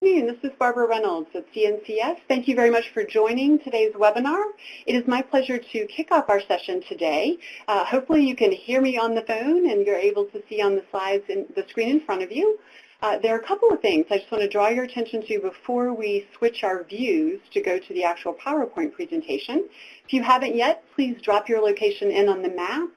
This is Barbara Reynolds of CNCF. Thank you very much for joining today's webinar. It is my pleasure to kick off our session today. Hopefully you can hear me on the phone and you're able to see on the slides in the screen in front of you. There are a couple of things I just want to draw your attention to before we switch our views to go to the actual PowerPoint presentation. If you haven't yet, please drop your location in on the map.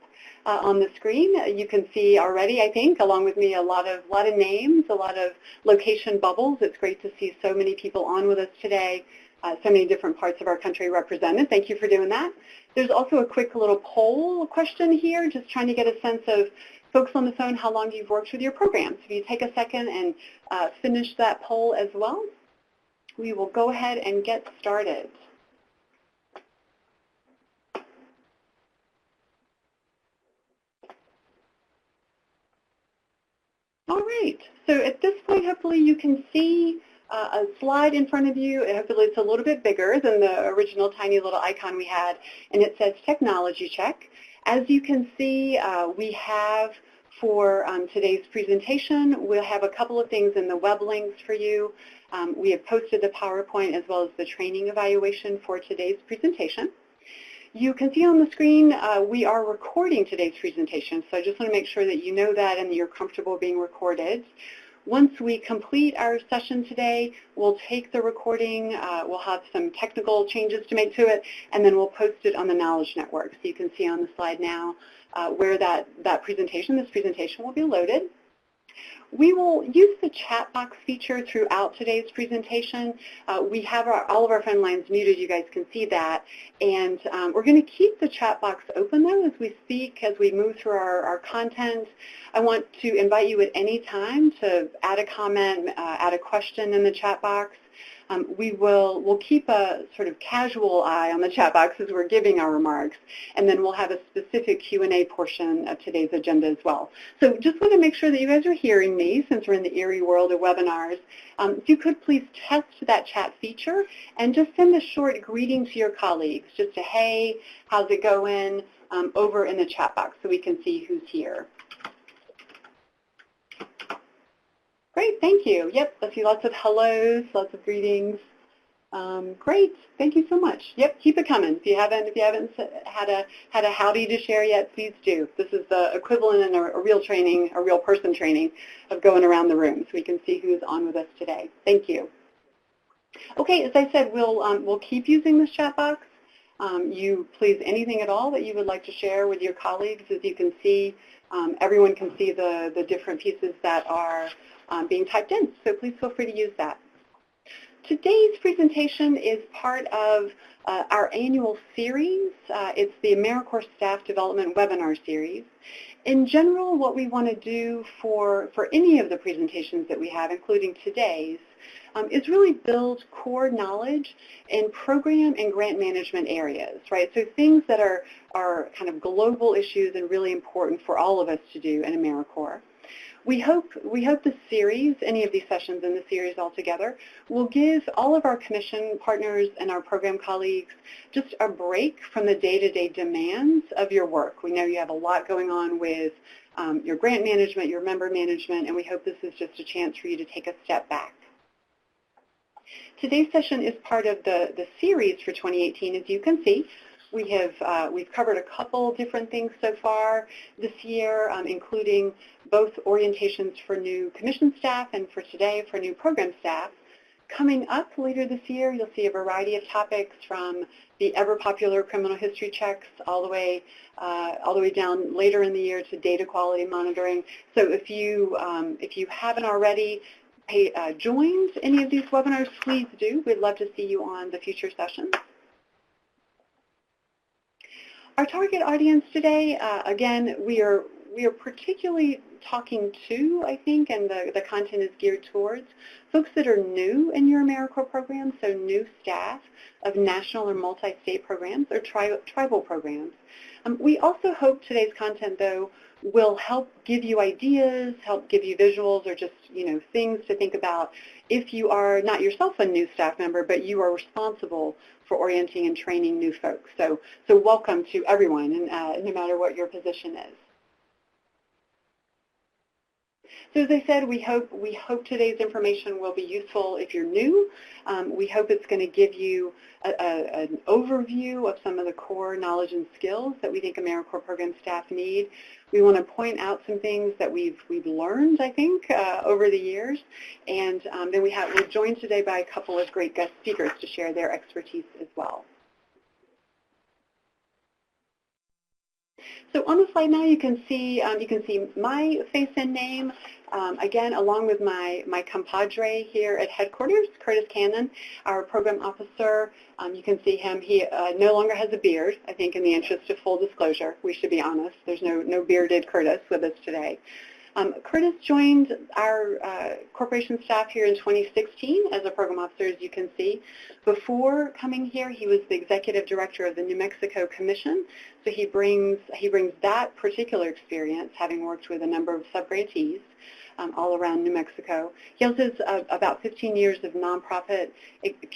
On the screen, you can see already, I think, along with me, a lot of names, a lot of location bubbles. It's great to see so many people on with us today, so many different parts of our country represented. Thank you for doing that. There's also a quick little poll question here, just trying to get a sense of folks on the phone, how long you've worked with your programs. If you take a second and finish that poll as well, we will go ahead and get started. All right, so at this point, hopefully you can see a slide in front of you. Hopefully it's a little bit bigger than the original tiny little icon we had, and it says Technology Check. As you can see, we have for today's presentation, we'll have a couple of things in the web links for you. We have posted the PowerPoint as well as the training evaluation for today's presentation. You can see on the screen we are recording today's presentation, so I just want to make sure that you know that and that you're comfortable being recorded. Once we complete our session today, we'll take the recording, we'll have some technical changes to make to it, and then we'll post it on the Knowledge Network. So you can see on the slide now where this presentation will be loaded. We will use the chat box feature throughout today's presentation. We have all of our phone lines muted, you guys can see that. And we're going to keep the chat box open though as we speak, as we move through our content. I want to invite you at any time to add a comment, add a question in the chat box. We'll keep a sort of casual eye on the chat box as we're giving our remarks, and then we'll have a specific Q&A portion of today's agenda as well. So just want to make sure that you guys are hearing me since we're in the eerie world of webinars. If you could please test that chat feature and just send a short greeting to your colleagues, just a hey, how's it going, over in the chat box so we can see who's here. Great, thank you. Yep, I see lots of hellos, lots of greetings. Great, thank you so much. Yep, keep it coming. If you haven't had a howdy to share yet, please do. This is the equivalent in a real training, a real person training of going around the room so we can see who's on with us today. Thank you. Okay, as I said, we'll keep using this chat box. You please, anything at all that you would like to share with your colleagues, as you can see, everyone can see the different pieces that are being typed in, so please feel free to use that. Today's presentation is part of our annual series. It's the AmeriCorps Staff Development Webinar Series. In general, what we want to do for any of the presentations that we have, including today's, is really build core knowledge in program and grant management areas, right? So things that are kind of global issues and really important for all of us to do in AmeriCorps. We hope this series, any of these sessions in the series altogether, will give all of our commission partners and our program colleagues just a break from the day-to-day demands of your work. We know you have a lot going on with your grant management, your member management, and we hope this is just a chance for you to take a step back. Today's session is part of the series for 2018, as you can see. We've covered a couple different things so far this year, including both orientations for new commission staff and for today for new program staff. Coming up later this year, you'll see a variety of topics from the ever-popular criminal history checks all the way down later in the year to data quality monitoring. So if you haven't already joined any of these webinars, please do. We'd love to see you on the future sessions. Our target audience today, again, we are particularly talking to, I think, and the content is geared towards folks that are new in your AmeriCorps program, so new staff of national or multi-state programs or tribal programs. We also hope today's content, though, will help give you ideas, help give you visuals, or just, things to think about if you are not yourself a new staff member, but you are responsible for orienting and training new folks. So welcome to everyone, and no matter what your position is. So as I said, we hope today's information will be useful if you're new. We hope it's going to give you an overview of some of the core knowledge and skills that we think AmeriCorps program staff need. We want to point out some things that we've learned, I think, over the years. And then we're joined today by a couple of great guest speakers to share their expertise as well. So on the slide now, you can see my face and name, again, along with my compadre here at headquarters, Curtis Cannon, our program officer. You can see him. He no longer has a beard. I think, in the interest of full disclosure, we should be honest. There's no bearded Curtis with us today. Curtis joined our corporation staff here in 2016 as a program officer, as you can see. Before coming here, he was the executive director of the New Mexico Commission, so he brings that particular experience, having worked with a number of subgrantees all around New Mexico. He also has about 15 years of nonprofit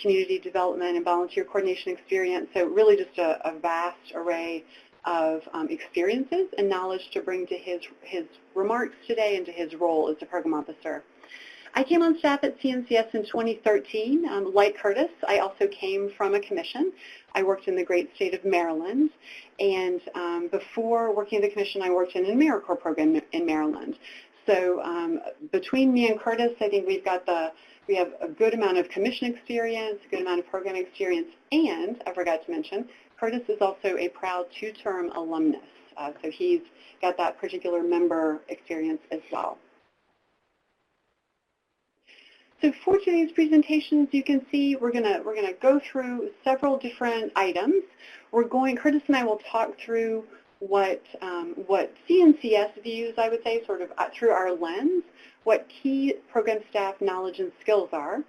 community development and volunteer coordination experience, so really just a vast array of experiences and knowledge to bring to his remarks today and to his role as a program officer. I came on staff at CNCS in 2013. Like Curtis, I also came from a commission. I worked in the great state of Maryland, and before working at the commission, I worked in an AmeriCorps program in Maryland. So between me and Curtis, I think we have a good amount of commission experience, a good amount of program experience, and I forgot to mention, Curtis is also a proud two-term alumnus, so he's got that particular member experience as well. So for today's presentations, you can see we're gonna go through several different items. Curtis and I will talk through what CNCS views, I would say, sort of through our lens, what key program staff knowledge and skills are.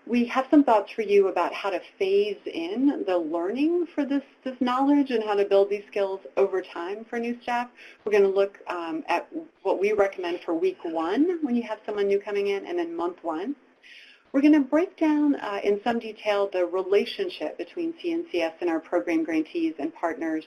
We have some thoughts for you about how to phase in the learning for this knowledge and how to build these skills over time for new staff. We're going to look at what we recommend for week 1 when you have someone new coming in, and then month 1. We're going to break down in some detail the relationship between CNCS and our program grantees and partners,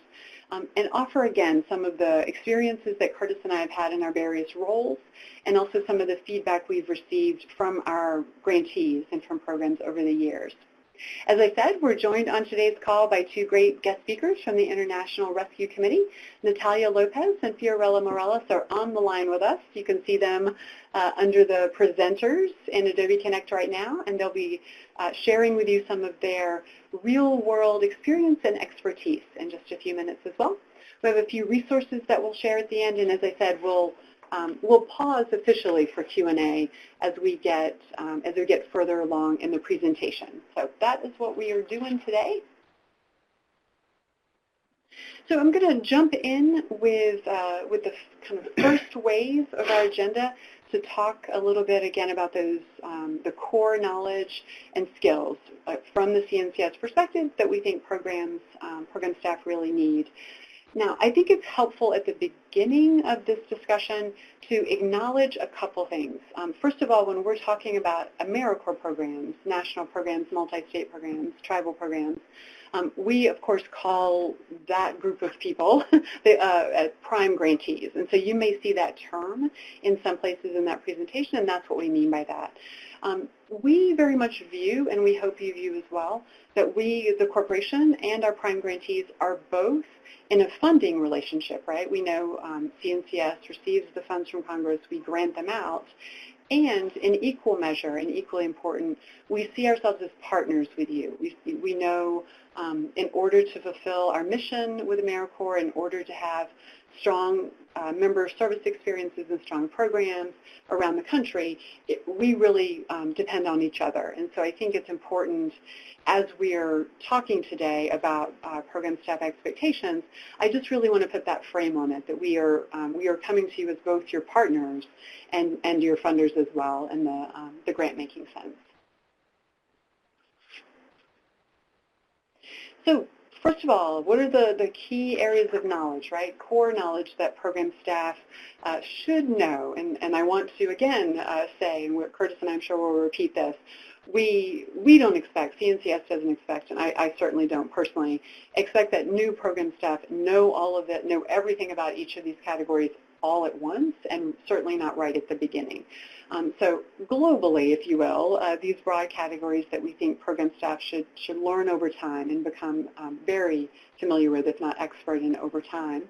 and offer again some of the experiences that Curtis and I have had in our various roles, and also some of the feedback we've received from our grantees and from programs over the years. As I said, we're joined on today's call by 2 great guest speakers from the International Rescue Committee. Natalia Lopez and Fiorella Morales are on the line with us. You can see them under the presenters in Adobe Connect right now, and they'll be sharing with you some of their real-world experience and expertise in just a few minutes as well. We have a few resources that we'll share at the end, and as I said, we'll pause officially for Q&A as we get further along in the presentation. So that is what we are doing today. So I'm going to jump in with the kind of first wave of our agenda to talk a little bit again about those the core knowledge and skills from the CNCS perspective that we think program staff really need. Now, I think it's helpful at the beginning of this discussion to acknowledge a couple things. First of all, when we're talking about AmeriCorps programs, national programs, multi-state programs, tribal programs, we, of course, call that group of people prime grantees. And so you may see that term in some places in that presentation, and that's what we mean by that. We very much view, and we hope you view as well, that we, the corporation, and our prime grantees are both in a funding relationship, right? We know CNCS receives the funds from Congress, we grant them out, and in equal measure, and equally important, we see ourselves as partners with you. We know in order to fulfill our mission with AmeriCorps, in order to have strong member service experiences and strong programs around the country, we really depend on each other. And so I think it's important, as we are talking today about program staff expectations, I just really want to put that frame on it, that we are coming to you as both your partners and your funders as well in the grant-making sense. So first of all, what are the key areas of knowledge, right? Core knowledge that program staff should know. And I want to, again, say, and Curtis and I'm sure will repeat this, we don't expect, CNCS doesn't expect, and I certainly don't personally, expect that new program staff know all of it, know everything about each of these categories all at once, and certainly not right at the beginning. So globally, if you will, these broad categories that we think program staff should learn over time and become very familiar with, if not expert in over time,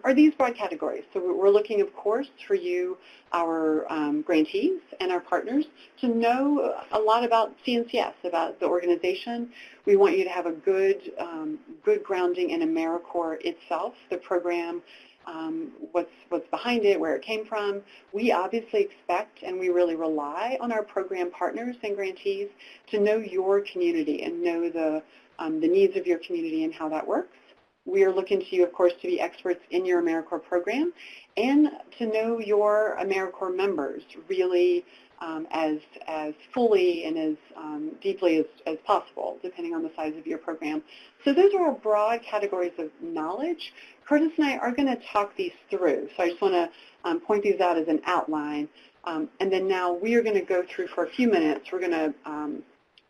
are these broad categories. So we're looking, of course, for you, our grantees and our partners, to know a lot about CNCS, about the organization. We want you to have a good grounding in AmeriCorps itself, the program, what's behind it, where it came from. We obviously expect and we really rely on our program partners and grantees to know your community and know the needs of your community and how that works. We are looking to you, of course, to be experts in your AmeriCorps program and to know your AmeriCorps members really as fully and as deeply as possible, depending on the size of your program. So those are our broad categories of knowledge. Curtis and I are going to talk these through. So I just want to point these out as an outline. And then now we are going to go through for a few minutes. We're going to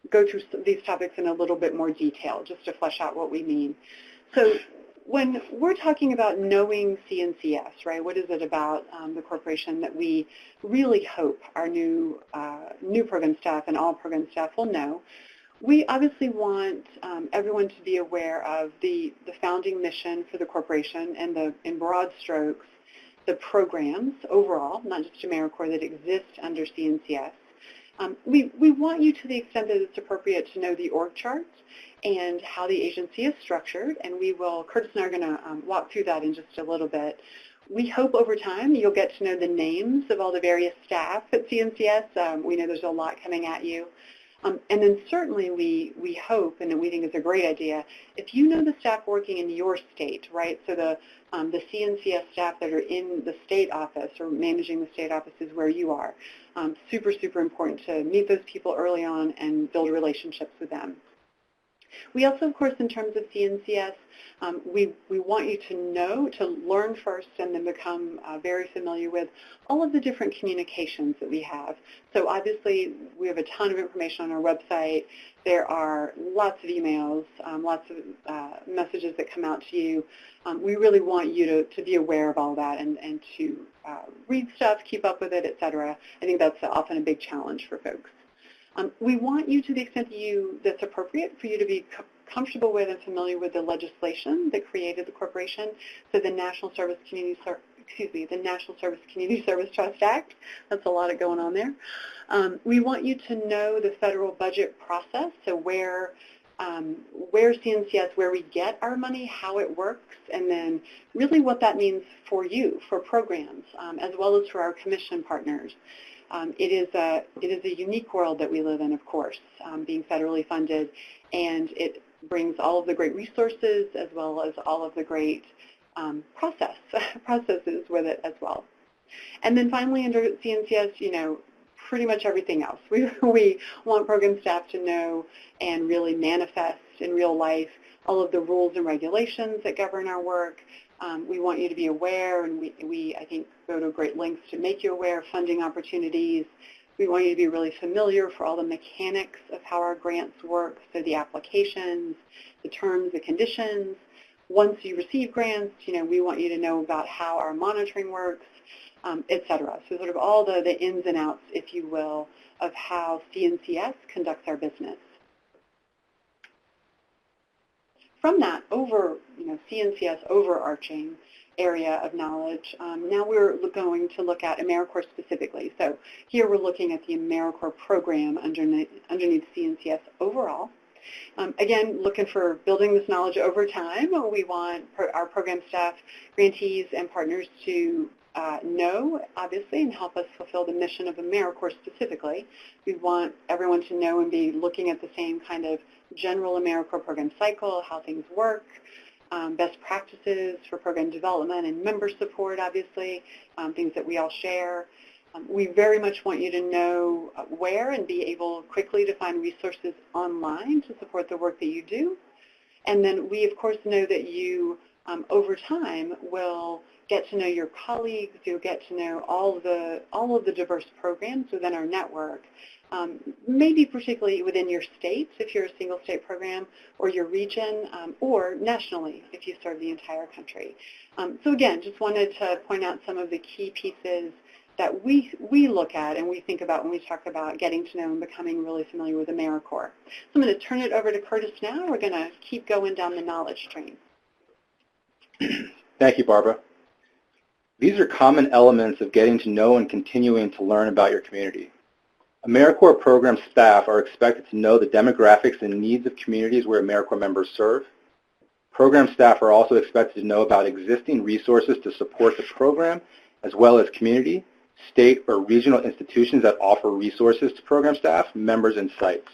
go through these topics in a little bit more detail, just to flesh out what we mean. So when we're talking about knowing CNCS, right, what is it about the corporation that we really hope our new program staff and all program staff will know? We obviously want everyone to be aware of the founding mission for the corporation and in broad strokes, the programs overall, not just AmeriCorps, that exist under CNCS. We want you, to the extent that it's appropriate, to know the org chart and how the agency is structured, and Curtis and I are going to walk through that in just a little bit. We hope over time you'll get to know the names of all the various staff at CNCS. We know there's a lot coming at you. And then certainly we hope, and we think it's a great idea, if you know the staff working in your state, right, so the CNCS staff that are in the state office or managing the state offices where you are, super, super important to meet those people early on and build relationships with them. We also, of course, in terms of CNCS, we want you to learn first and then become very familiar with all of the different communications that we have. So obviously, we have a ton of information on our website. There are lots of emails, lots of messages that come out to you. We really want you to be aware of all that and to read stuff, keep up with it, et cetera. I think that's often a big challenge for folks. We want you, to the extent that's appropriate, for you to be comfortable with and familiar with the legislation that created the corporation, so the National Service Community Service Trust Act. That's a lot going on there. We want you to know the federal budget process, so where CNCS, where we get our money, how it works, and then really what that means for you, for programs, as well as for our commission partners. It is a unique world that we live in, of course, being federally funded, and it brings all of the great resources as well as all of the great processes with it as well. And then finally, under CNCS, pretty much everything else. We want program staff to know and really manifest in real life all of the rules and regulations that govern our work. We want you to be aware, and we, I think, go to great lengths to make you aware of funding opportunities. We want you to be really familiar for all the mechanics of how our grants work, so the applications, the terms, the conditions. Once you receive grants, we want you to know about how our monitoring works, et cetera. So sort of all the ins and outs, if you will, of how CNCS conducts our business. From that CNCS overarching area of knowledge, now we're going to look at AmeriCorps specifically. So here we're looking at the AmeriCorps program underneath CNCS overall. Again, looking for building this knowledge over time. We want our program staff, grantees, and partners to know, obviously, and help us fulfill the mission of AmeriCorps specifically. We want everyone to know and be looking at the same kind of general AmeriCorps program cycle, how things work, best practices for program development and member support, obviously, things that we all share. We very much want you to know where and be able quickly to find resources online to support the work that you do. And then we, of course, know that you, over time, will get to know your colleagues. You'll get to know all of the diverse programs within our network. maybe particularly within your states if you're a single state program, or your region, or nationally if you serve the entire country. So again, just wanted to point out some of the key pieces that we look at and we think about when we talk about getting to know and becoming really familiar with AmeriCorps. So I'm going to turn it over to Curtis now. We're going to keep going down the knowledge train. Thank you, Barbara. These are common elements of getting to know and continuing to learn about your community. AmeriCorps program staff are expected to know the demographics and needs of communities where AmeriCorps members serve. Program staff are also expected to know about existing resources to support the program, as well as community, state, or regional institutions that offer resources to program staff, members, and sites.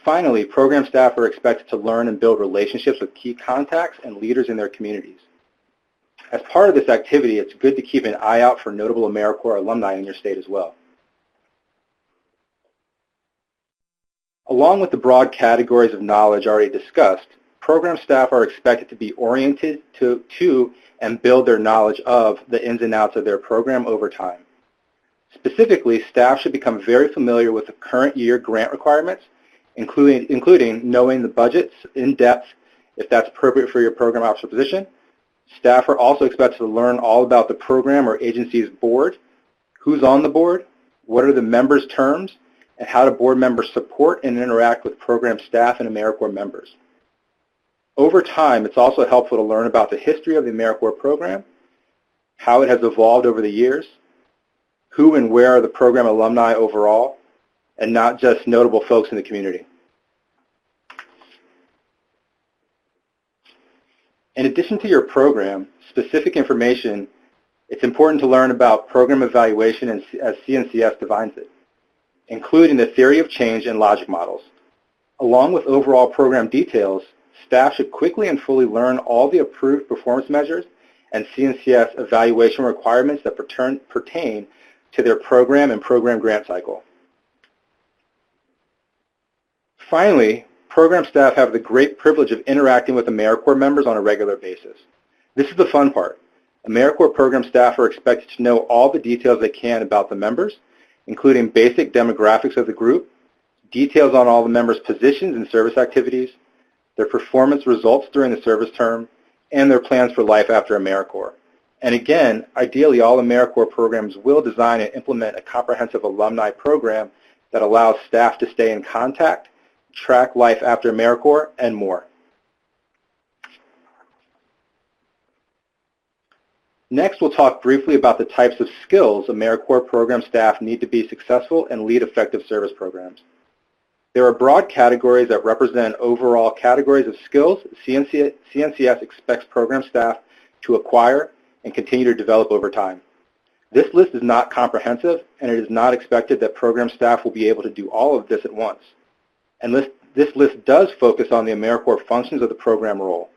Finally, program staff are expected to learn and build relationships with key contacts and leaders in their communities. As part of this activity, it's good to keep an eye out for notable AmeriCorps alumni in your state as well. Along with the broad categories of knowledge already discussed, program staff are expected to be oriented to and build their knowledge of the ins and outs of their program over time. Specifically, staff should become very familiar with the current year grant requirements, including knowing the budgets in depth if that's appropriate for your program officer position. Staff are also expected to learn all about the program or agency's board, who's on the board, what are the members' terms, and how do board members support and interact with program staff and AmeriCorps members. Over time, it's also helpful to learn about the history of the AmeriCorps program, how it has evolved over the years, who and where are the program alumni overall, and not just notable folks in the community. In addition to your program, specific information, it's important to learn about program evaluation as CNCS defines it, including the theory of change and logic models. Along with overall program details, staff should quickly and fully learn all the approved performance measures and CNCS evaluation requirements that pertain to their program and program grant cycle. Finally, program staff have the great privilege of interacting with AmeriCorps members on a regular basis. This is the fun part. AmeriCorps program staff are expected to know all the details they can about the members, including basic demographics of the group, details on all the members' positions and service activities, their performance results during the service term, and their plans for life after AmeriCorps. And again, ideally all AmeriCorps programs will design and implement a comprehensive alumni program that allows staff to stay in contact, track life after AmeriCorps, and more. Next, we'll talk briefly about the types of skills AmeriCorps program staff need to be successful and lead effective service programs. There are broad categories that represent overall categories of skills CNCS expects program staff to acquire and continue to develop over time. This list is not comprehensive, and it is not expected that program staff will be able to do all of this at once. And this list does focus on the AmeriCorps functions of the program role.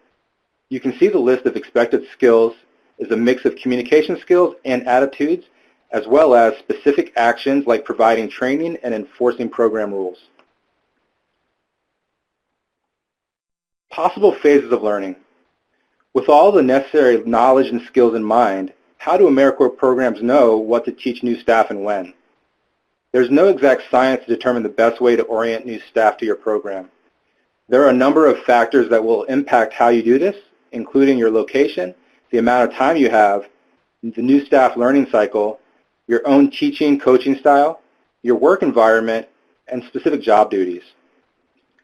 You can see the list of expected skills is a mix of communication skills and attitudes, as well as specific actions like providing training and enforcing program rules. Possible phases of learning. With all the necessary knowledge and skills in mind, how do AmeriCorps programs know what to teach new staff and when? There's no exact science to determine the best way to orient new staff to your program. There are a number of factors that will impact how you do this, including your location, the amount of time you have, the new staff learning cycle, your own teaching, coaching style, your work environment, and specific job duties.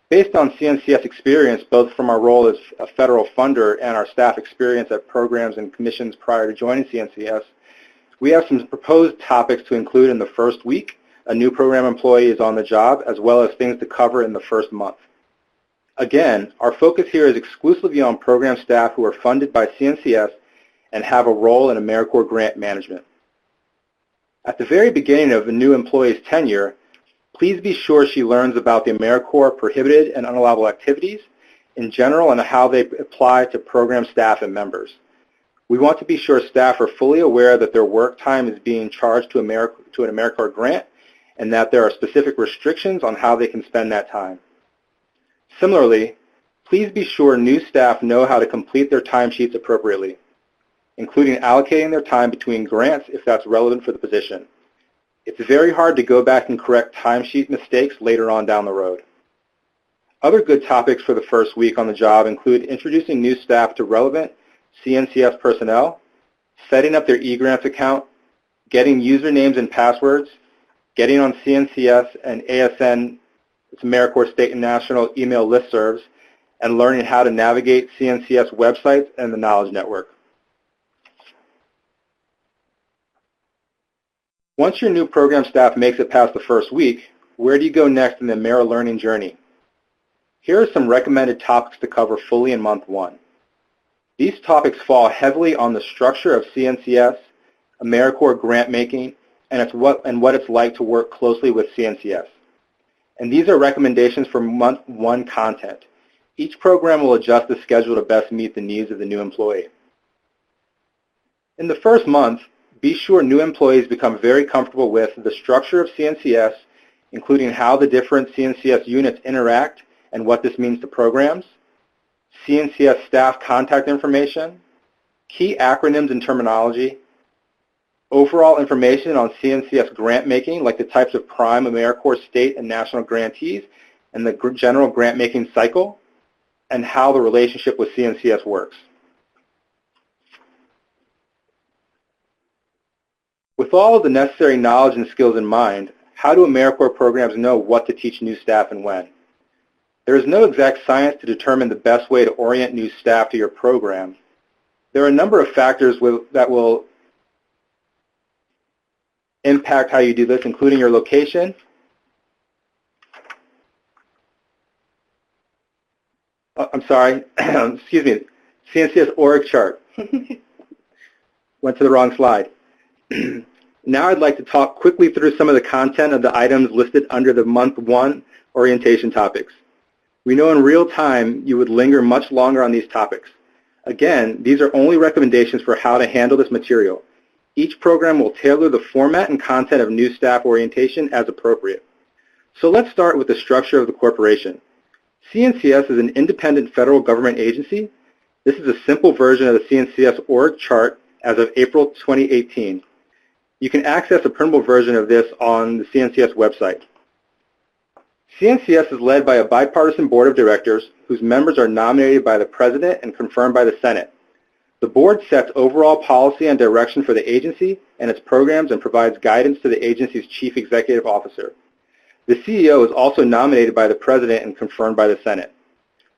Based on CNCS experience, both from our role as a federal funder and our staff experience at programs and commissions prior to joining CNCS, we have some proposed topics to include in the first week a new program employee is on the job, as well as things to cover in the first month. Again, our focus here is exclusively on program staff who are funded by CNCS and have a role in AmeriCorps grant management. At the very beginning of a new employee's tenure, please be sure she learns about the AmeriCorps prohibited and unallowable activities in general and how they apply to program staff and members. We want to be sure staff are fully aware that their work time is being charged to an AmeriCorps grant and that there are specific restrictions on how they can spend that time. Similarly, please be sure new staff know how to complete their timesheets appropriately, including allocating their time between grants if that's relevant for the position. It's very hard to go back and correct timesheet mistakes later on down the road. Other good topics for the first week on the job include introducing new staff to relevant CNCS personnel, setting up their eGrants account, getting usernames and passwords, getting on CNCS and ASN, it's AmeriCorps State and National email listservs, and learning how to navigate CNCS websites and the Knowledge Network. Once your new program staff makes it past the first week, where do you go next in the AmeriLearning journey? Here are some recommended topics to cover fully in month 1. These topics fall heavily on the structure of CNCS, AmeriCorps grant making, and what it's like to work closely with CNCS. And these are recommendations for month 1 content. Each program will adjust the schedule to best meet the needs of the new employee. In the first month, be sure new employees become very comfortable with the structure of CNCS, including how the different CNCS units interact and what this means to programs, CNCS staff contact information, key acronyms and terminology, overall information on CNCS grant making, like the types of prime AmeriCorps state and national grantees and the general grant making cycle, and how the relationship with CNCS works. With all of the necessary knowledge and skills in mind, how do AmeriCorps programs know what to teach new staff and when? There is no exact science to determine the best way to orient new staff to your program. There are a number of factors that will impact how you do this, including your location, excuse me, CNCS org chart. Went to the wrong slide. Now I'd like to talk quickly through some of the content of the items listed under the month 1 orientation topics. We know in real time you would linger much longer on these topics. Again, these are only recommendations for how to handle this material. Each program will tailor the format and content of new staff orientation as appropriate. So let's start with the structure of the corporation. CNCS is an independent federal government agency. This is a simple version of the CNCS org chart as of April 2018. You can access a printable version of this on the CNCS website. CNCS is led by a bipartisan board of directors whose members are nominated by the President and confirmed by the Senate. The board sets overall policy and direction for the agency and its programs and provides guidance to the agency's chief executive officer. The CEO is also nominated by the President and confirmed by the Senate.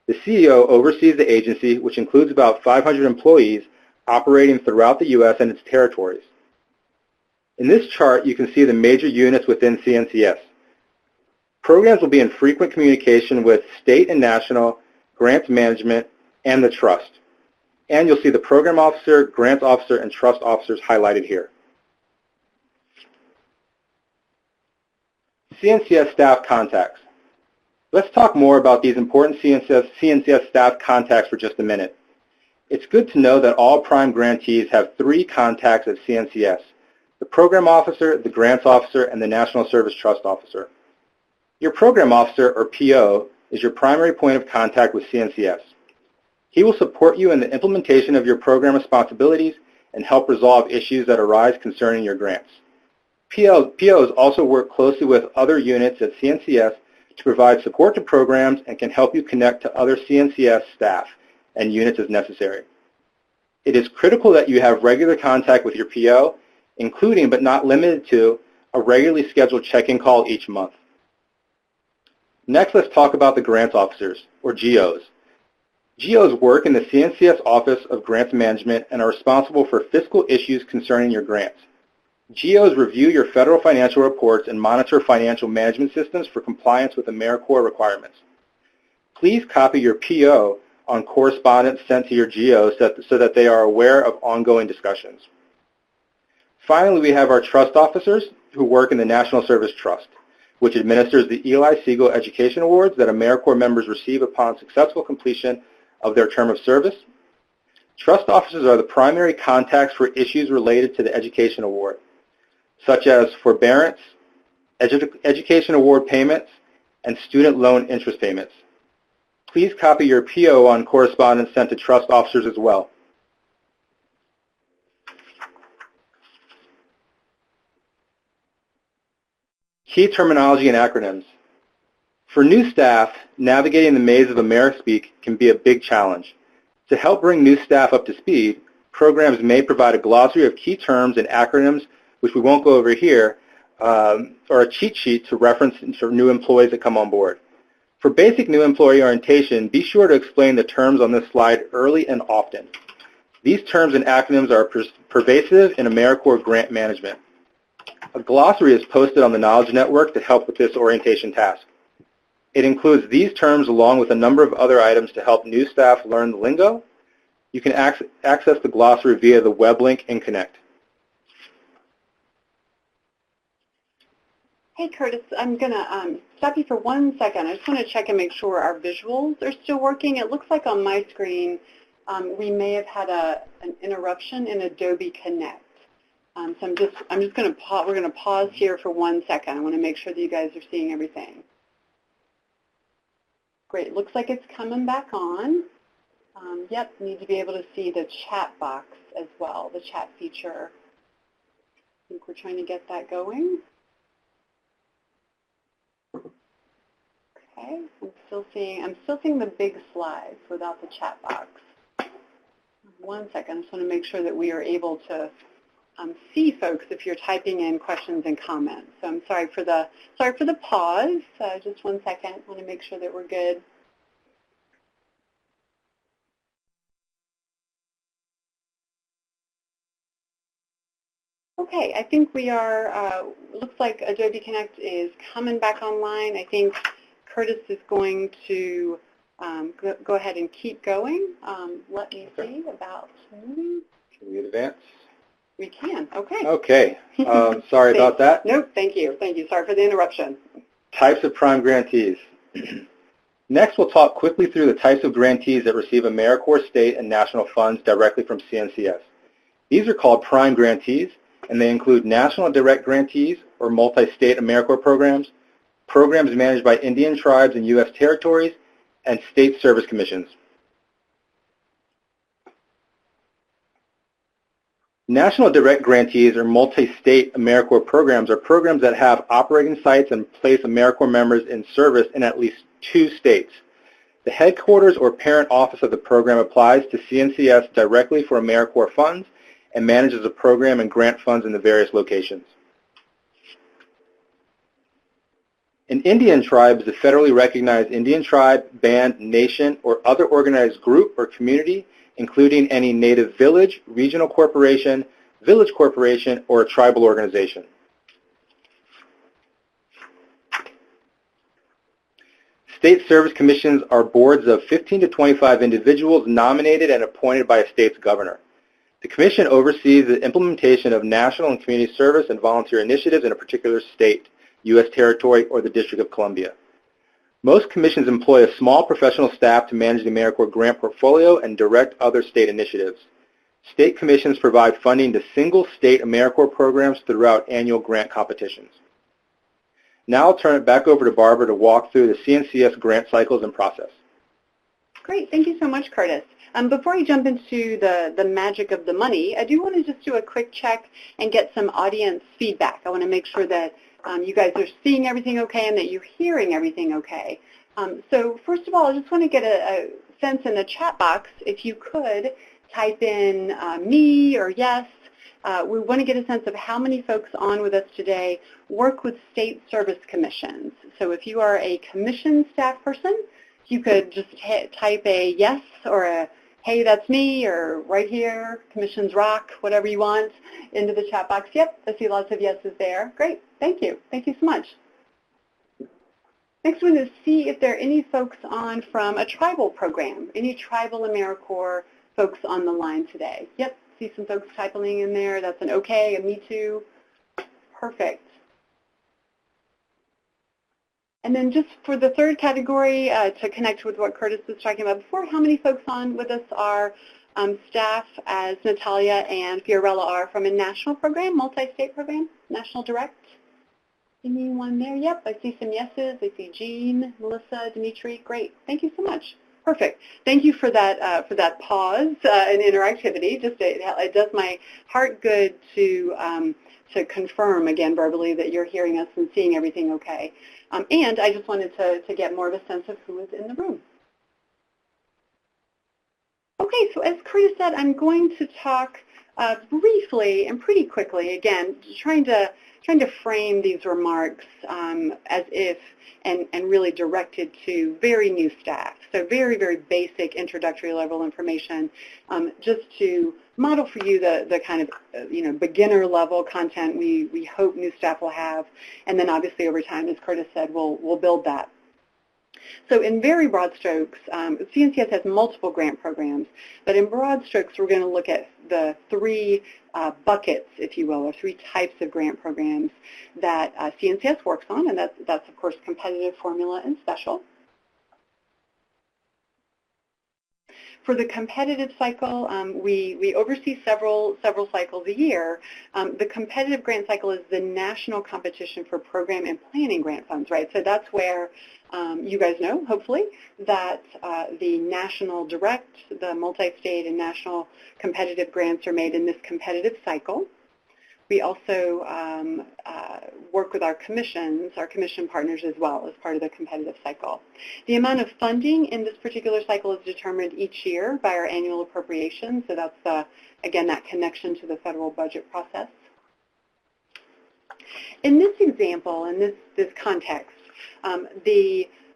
The CEO oversees the agency, which includes about 500 employees operating throughout the U.S. and its territories. In this chart, you can see the major units within CNCS. Programs will be in frequent communication with state and national, grants management, and the trust. And you'll see the program officer, grants officer, and trust officers highlighted here. CNCS staff contacts. Let's talk more about these important CNCS staff contacts for just a minute. It's good to know that all prime grantees have 3 contacts at CNCS: the program officer, the grants officer, and the National Service Trust officer. Your program officer, or PO, is your primary point of contact with CNCS. He will support you in the implementation of your program responsibilities and help resolve issues that arise concerning your grants. POs also work closely with other units at CNCS to provide support to programs and can help you connect to other CNCS staff and units as necessary. It is critical that you have regular contact with your PO, including but not limited to a regularly scheduled check-in call each month. Next, let's talk about the grants officers, or GOs. GOs work in the CNCS Office of Grants Management and are responsible for fiscal issues concerning your grants. GOs review your federal financial reports and monitor financial management systems for compliance with AmeriCorps requirements. Please copy your PO on correspondence sent to your GOs so that they are aware of ongoing discussions. Finally, we have our trust officers who work in the National Service Trust, which administers the Eli Siegel Education Awards that AmeriCorps members receive upon successful completion of their term of service. Trust officers are the primary contacts for issues related to the Education Award, such as forbearance, Education Award payments, and student loan interest payments. Please copy your PO on correspondence sent to trust officers as well. Key terminology and acronyms. For new staff, navigating the maze of AmeriSpeak can be a big challenge. To help bring new staff up to speed, programs may provide a glossary of key terms and acronyms, which we won't go over here, or a cheat sheet to reference for new employees that come on board. For basic new employee orientation, be sure to explain the terms on this slide early and often. These terms and acronyms are pervasive in AmeriCorps grant management. A glossary is posted on the Knowledge Network to help with this orientation task. It includes these terms along with a number of other items to help new staff learn the lingo. You can access the glossary via the web link in Connect. Hey, Curtis, I'm going to stop you for 1 second. I just want to check and make sure our visuals are still working. It looks like on my screen we may have had an interruption in Adobe Connect. So I'm just going to we're going to pause here for 1 second. I want to make sure that you guys are seeing everything. Great. Looks like it's coming back on. Yep, need to be able to see the chat box as well, the chat feature. I think we're trying to get that going. Okay, I'm still seeing the big slides without the chat box. 1 second, I just want to make sure that we are able to see folks if you're typing in questions and comments. So I'm sorry for the pause. Just 1 second. I want to make sure that we're good. Okay, I think we are, looks like Adobe Connect is coming back online. I think Curtis is going to go ahead and keep going. Let me see about moving. Can we advance? We can, okay. Okay, sorry about that. Nope, thank you. Sorry for the interruption. Types of prime grantees. Next, we'll talk quickly through the types of grantees that receive AmeriCorps state and national funds directly from CNCS. These are called prime grantees, and they include national direct grantees or multi-state AmeriCorps programs, programs managed by Indian tribes and U.S. territories, and state service commissions. National direct grantees or multi-state AmeriCorps programs are programs that have operating sites and place AmeriCorps members in service in at least 2 states. The headquarters or parent office of the program applies to CNCS directly for AmeriCorps funds and manages the program and grant funds in the various locations. An Indian tribe is a federally recognized Indian tribe, band, nation, or other organized group or community, including any native village, regional corporation, village corporation, or a tribal organization. State service commissions are boards of 15 to 25 individuals nominated and appointed by a state's governor. The commission oversees the implementation of national and community service and volunteer initiatives in a particular state, U.S. territory, or the District of Columbia. Most commissions employ a small professional staff to manage the AmeriCorps grant portfolio and direct other state initiatives. State commissions provide funding to single state AmeriCorps programs throughout annual grant competitions. Now I'll turn it back over to Barbara to walk through the CNCS grant cycles and process. Great. Thank you so much, Curtis. Before I jump into the magic of the money, I do want to just do a quick check and get some audience feedback. I want to make sure that you guys are seeing everything okay and that you're hearing everything okay. So first of all, I just want to get a sense in the chat box, if you could type in me or yes. We want to get a sense of how many folks on with us today work with state service commissions. So if you are a commission staff person, you could just type a yes or a hey, that's me, or right here, commissions rock, whatever you want, into the chat box. Yep, I see lots of yeses there. Great, thank you. Thank you so much. Next one is see if there are any folks on from a tribal program, any tribal AmeriCorps folks on the line today. Yep, see some folks typing in there. That's an okay, a me too. Perfect. And then just for the third category, to connect with what Curtis was talking about before, how many folks on with us are staff, as Natalia and Fiorella are, from a national program, multi-state program, national direct? Anyone there? Yep, I see some yeses. I see Jean, Melissa, Dimitri. Great. Thank you so much. Perfect. Thank you for that pause and interactivity. Just it does my heart good to confirm again verbally that you're hearing us and seeing everything okay. And I just wanted to get more of a sense of who is in the room. Okay, so as Curtis said, I'm going to talk briefly and pretty quickly, again, trying to frame these remarks as if and really directed to very new staff. So very, very basic introductory level information, just to model for you the kind of beginner level content we hope new staff will have, and then obviously over time, as Curtis said, we'll build that. So in very broad strokes, CNCS has multiple grant programs, but in broad strokes, we're going to look at the three buckets, if you will, or three types of grant programs that CNCS works on, and that's of course competitive, formula, and special. For the competitive cycle, we oversee several cycles a year. The competitive grant cycle is the national competition for program and planning grant funds, right? So that's where you guys know, hopefully, that the national direct, the multi-state and national competitive grants are made in this competitive cycle. We also work with our commission partners as well as part of the competitive cycle. The amount of funding in this particular cycle is determined each year by our annual appropriations, so that's, again, that connection to the federal budget process. In this example, in this context,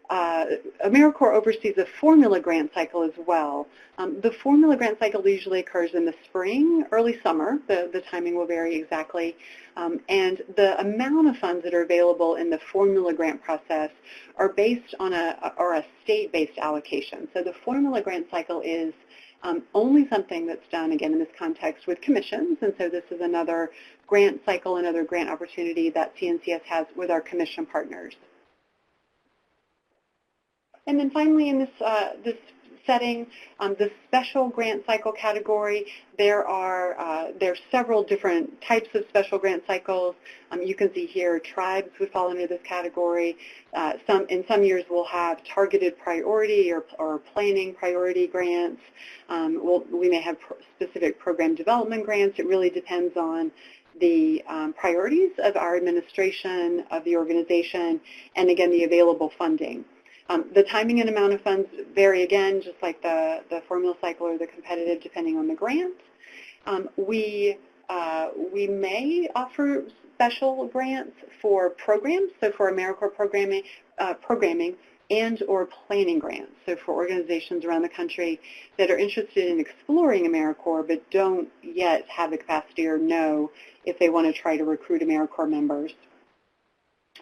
AmeriCorps oversees a formula grant cycle as well. The formula grant cycle usually occurs in the spring, early summer. The timing will vary exactly. And the amount of funds that are available in the formula grant process are based on a state-based allocation. So the formula grant cycle is only something that's done, again, in this context with commissions. And so this is another grant cycle, another grant opportunity that CNCS has with our commission partners. And then finally, in this setting, the special grant cycle category, there's several different types of special grant cycles. You can see here tribes would fall into this category. In some years, we'll have targeted priority or planning priority grants. We may have specific program development grants. It really depends on the priorities of our administration, of the organization, and again, the available funding. The timing and amount of funds vary again, just like the formula cycle or the competitive, depending on the grant. We may offer special grants for programs, so for AmeriCorps programming and or planning grants, so for organizations around the country that are interested in exploring AmeriCorps but don't yet have the capacity or know if they want to try to recruit AmeriCorps members.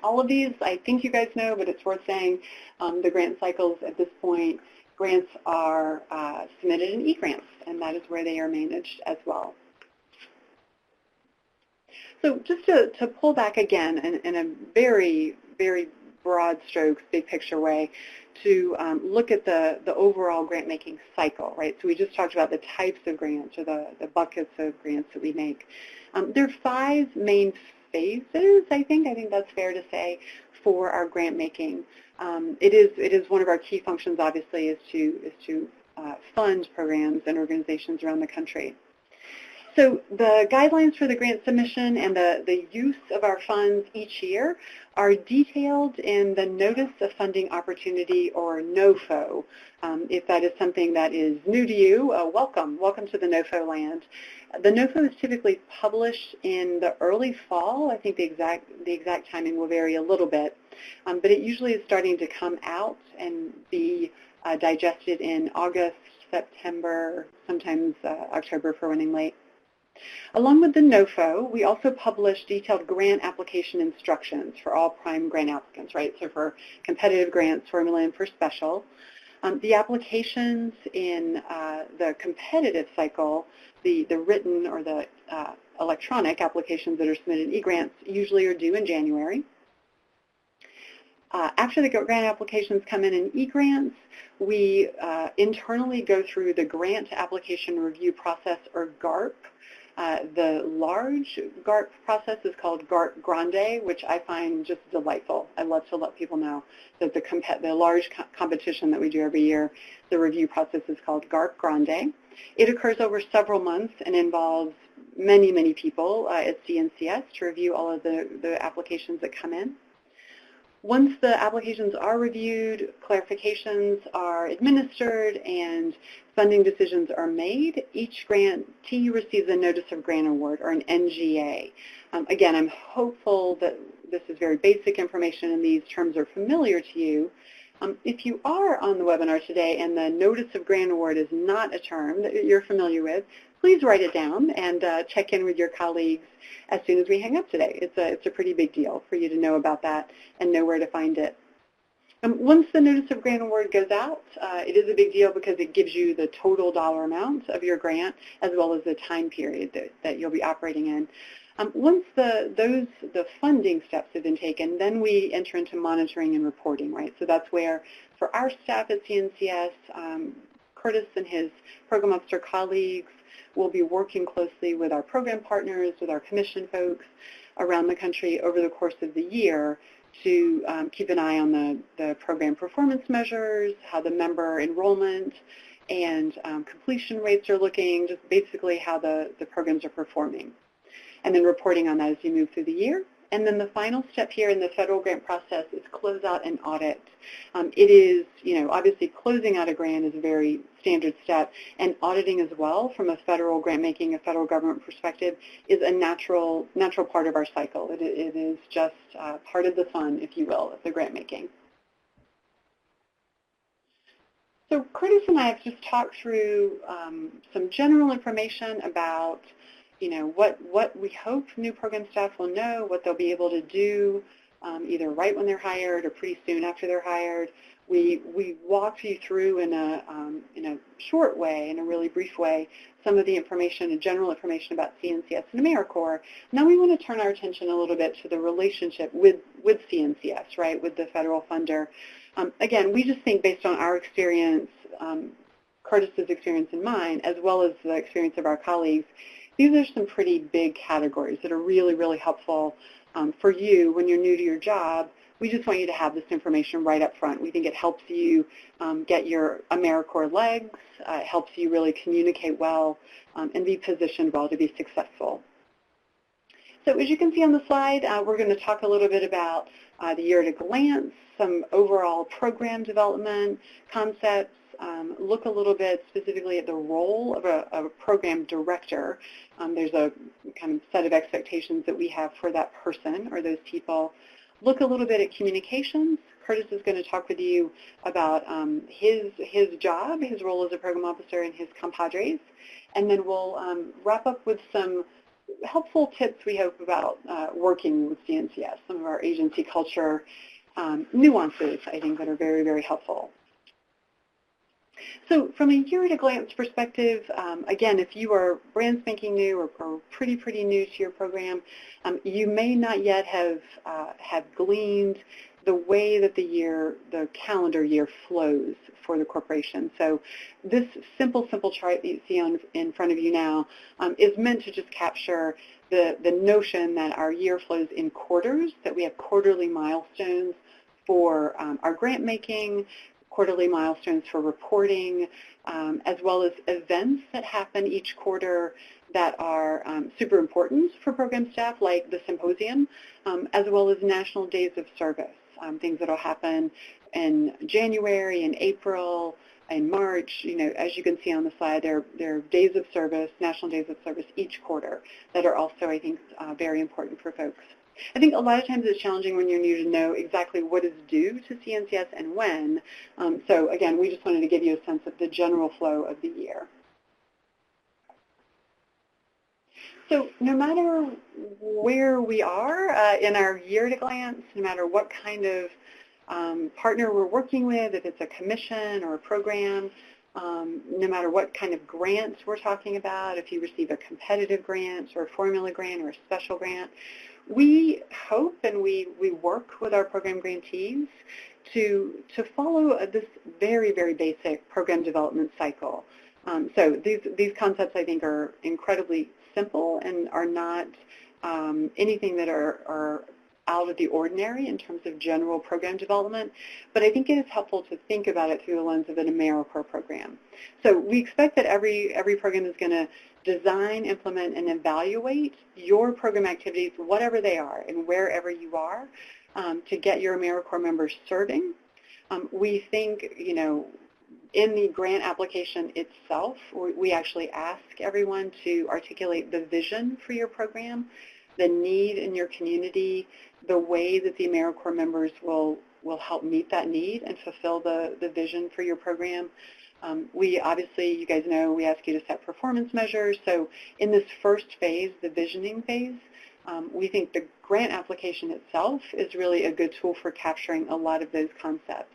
All of these, I think you guys know, but it's worth saying, the grant cycles at this point, grants are submitted in eGrants, and that is where they are managed as well. So just to pull back again in a very, very broad strokes, big picture way, to look at the overall grant-making cycle, right? So we just talked about the types of grants or the buckets of grants that we make. There are 5 main phases, I think that's fair to say, for our grant making. It is one of our key functions, obviously, is to fund programs and organizations around the country. So the guidelines for the grant submission and the use of our funds each year are detailed in the Notice of Funding Opportunity, or NOFO. If that is something that is new to you, welcome to the NOFO land. The NOFO is typically published in the early fall. I think the exact timing will vary a little bit, but it usually is starting to come out and be digested in August, September, sometimes October for running late. Along with the NOFO, we also publish detailed grant application instructions for all prime grant applicants, right? So for competitive grants, formula, and for special. The applications in the competitive cycle, the written or the electronic applications that are submitted in eGrants usually are due in January. After the grant applications come in eGrants, we internally go through the Grant Application Review Process, or GARP, The large GARP process is called GARP Grande, which I find just delightful. I love to let people know that the large competition that we do every year, the review process is called GARP Grande. It occurs over several months and involves many, many people at CNCS to review all of the applications that come in. Once the applications are reviewed, clarifications are administered, and funding decisions are made, each grantee receives a Notice of Grant Award, or an NGA. Again, I'm hopeful that this is very basic information and these terms are familiar to you. If you are on the webinar today and the Notice of Grant Award is not a term that you're familiar with, please write it down and check in with your colleagues as soon as we hang up today. It's a pretty big deal for you to know about that and know where to find it. Once the Notice of Grant Award goes out, it is a big deal because it gives you the total dollar amount of your grant as well as the time period that you'll be operating in. Once the funding steps have been taken, then we enter into monitoring and reporting, right? So that's where, for our staff at CNCS, Curtis and his program officer colleagues will be working closely with our program partners, with our commission folks around the country over the course of the year to keep an eye on the program performance measures, how the member enrollment and completion rates are looking, just basically how the programs are performing. And then reporting on that as you move through the year. And then the final step here in the federal grant process is close out and audit. It is, obviously closing out a grant is a very standard step, and auditing as well from a federal grant making, a federal government perspective, is a natural part of our cycle. It is just part of the fun, if you will, of the grant making. So Curtis and I have just talked through some general information about what we hope new program staff will know, what they'll be able to do either right when they're hired or pretty soon after they're hired. We walked you through in a short way, in a really brief way, some of the information and general information about CNCS and AmeriCorps. Now we want to turn our attention a little bit to the relationship with CNCS, right, with the federal funder. Again, we just think based on our experience, Curtis's experience and mine, as well as the experience of our colleagues, these are some pretty big categories that are really, really helpful for you when you're new to your job. We just want you to have this information right up front. We think it helps you get your AmeriCorps legs, it helps you really communicate well and be positioned well to be successful. So as you can see on the slide, we're going to talk a little bit about the year at a glance, some overall program development concepts, look a little bit specifically at the role of a program director. There's a kind of set of expectations that we have for that person or those people. Look a little bit at communications. Curtis is going to talk with you about his job, his role as a program officer, and his compadres. And then we'll wrap up with some helpful tips, we hope, about working with CNCS, some of our agency culture nuances, I think, that are very, very helpful. So from a year-at-a-glance perspective, again, if you are brand spanking new or pretty new to your program, you may not yet have gleaned the way that the calendar year flows for the corporation. So this simple chart that you see in front of you now is meant to just capture the notion that our year flows in quarters, that we have quarterly milestones for our grant making, quarterly milestones for reporting, as well as events that happen each quarter that are super important for program staff, like the symposium, as well as national days of service, things that will happen in January, in April, in March. As you can see on the slide, there are days of service, national days of service each quarter that are also, I think, very important for folks. I think a lot of times it's challenging when you're new to know exactly what is due to CNCS and when. So again, we just wanted to give you a sense of the general flow of the year. So no matter where we are in our year at a glance, no matter what kind of partner we're working with, if it's a commission or a program, no matter what kind of grants we're talking about, if you receive a competitive grant or a formula grant or a special grant, we hope and we work with our program grantees to follow this very, very basic program development cycle. So these concepts, I think, are incredibly simple and are not anything that are out of the ordinary in terms of general program development, but I think it is helpful to think about it through the lens of an AmeriCorps program. So we expect that every program is going to design, implement, and evaluate your program activities, whatever they are and wherever you are, to get your AmeriCorps members serving. We think, in the grant application itself, we actually ask everyone to articulate the vision for your program, the need in your community, the way that the AmeriCorps members will help meet that need and fulfill the vision for your program. We obviously, you guys know, we ask you to set performance measures. So in this first phase, the visioning phase, we think the grant application itself is really a good tool for capturing a lot of those concepts.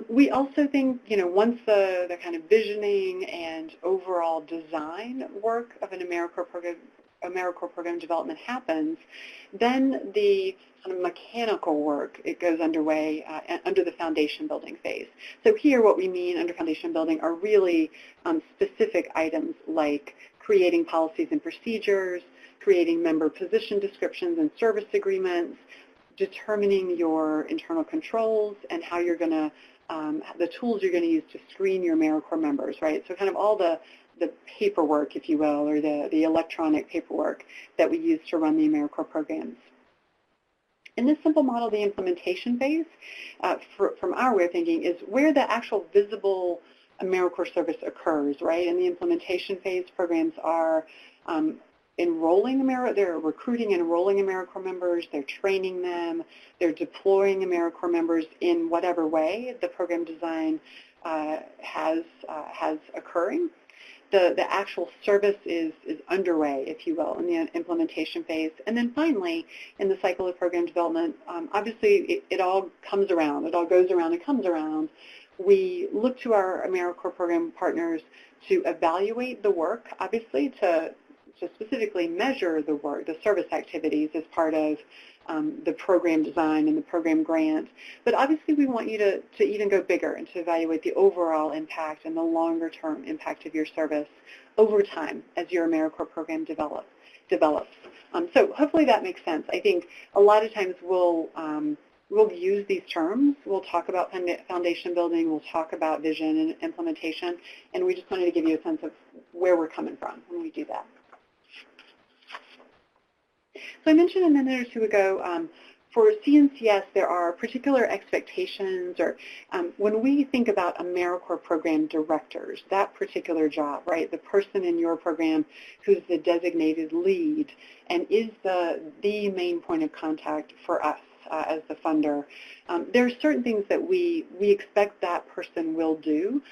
We also think, once the kind of visioning and overall design work of an AmeriCorps program development happens, then the kind of mechanical work, it goes underway under the foundation building phase. So here what we mean under foundation building are really specific items like creating policies and procedures, creating member position descriptions and service agreements, determining your internal controls and how you're going to, the tools you're going to use to screen your AmeriCorps members, right? So kind of all the paperwork, if you will, or the electronic paperwork that we use to run the AmeriCorps programs. In this simple model, the implementation phase, from our way of thinking, is where the actual visible AmeriCorps service occurs, right? In the implementation phase, programs are they're recruiting and enrolling AmeriCorps members, they're training them, they're deploying AmeriCorps members in whatever way the program design has occurring. The actual service is underway, if you will, in the implementation phase. And then finally, in the cycle of program development, obviously it all comes around. It all goes around and comes around. We look to our AmeriCorps program partners to evaluate the work, obviously, to specifically measure the work, the service activities as part of the program design and the program grant. But obviously we want you to even go bigger and to evaluate the overall impact and the longer term impact of your service over time as your AmeriCorps program develops. So hopefully that makes sense. I think a lot of times we'll use these terms. We'll talk about foundation building, we'll talk about vision and implementation, and we just wanted to give you a sense of where we're coming from when we do that. So I mentioned a minute or two ago, for CNCS, there are particular expectations, or when we think about AmeriCorps program directors, that particular job, right, the person in your program who's the designated lead and is the main point of contact for us as the funder, there are certain things that we expect that person will do.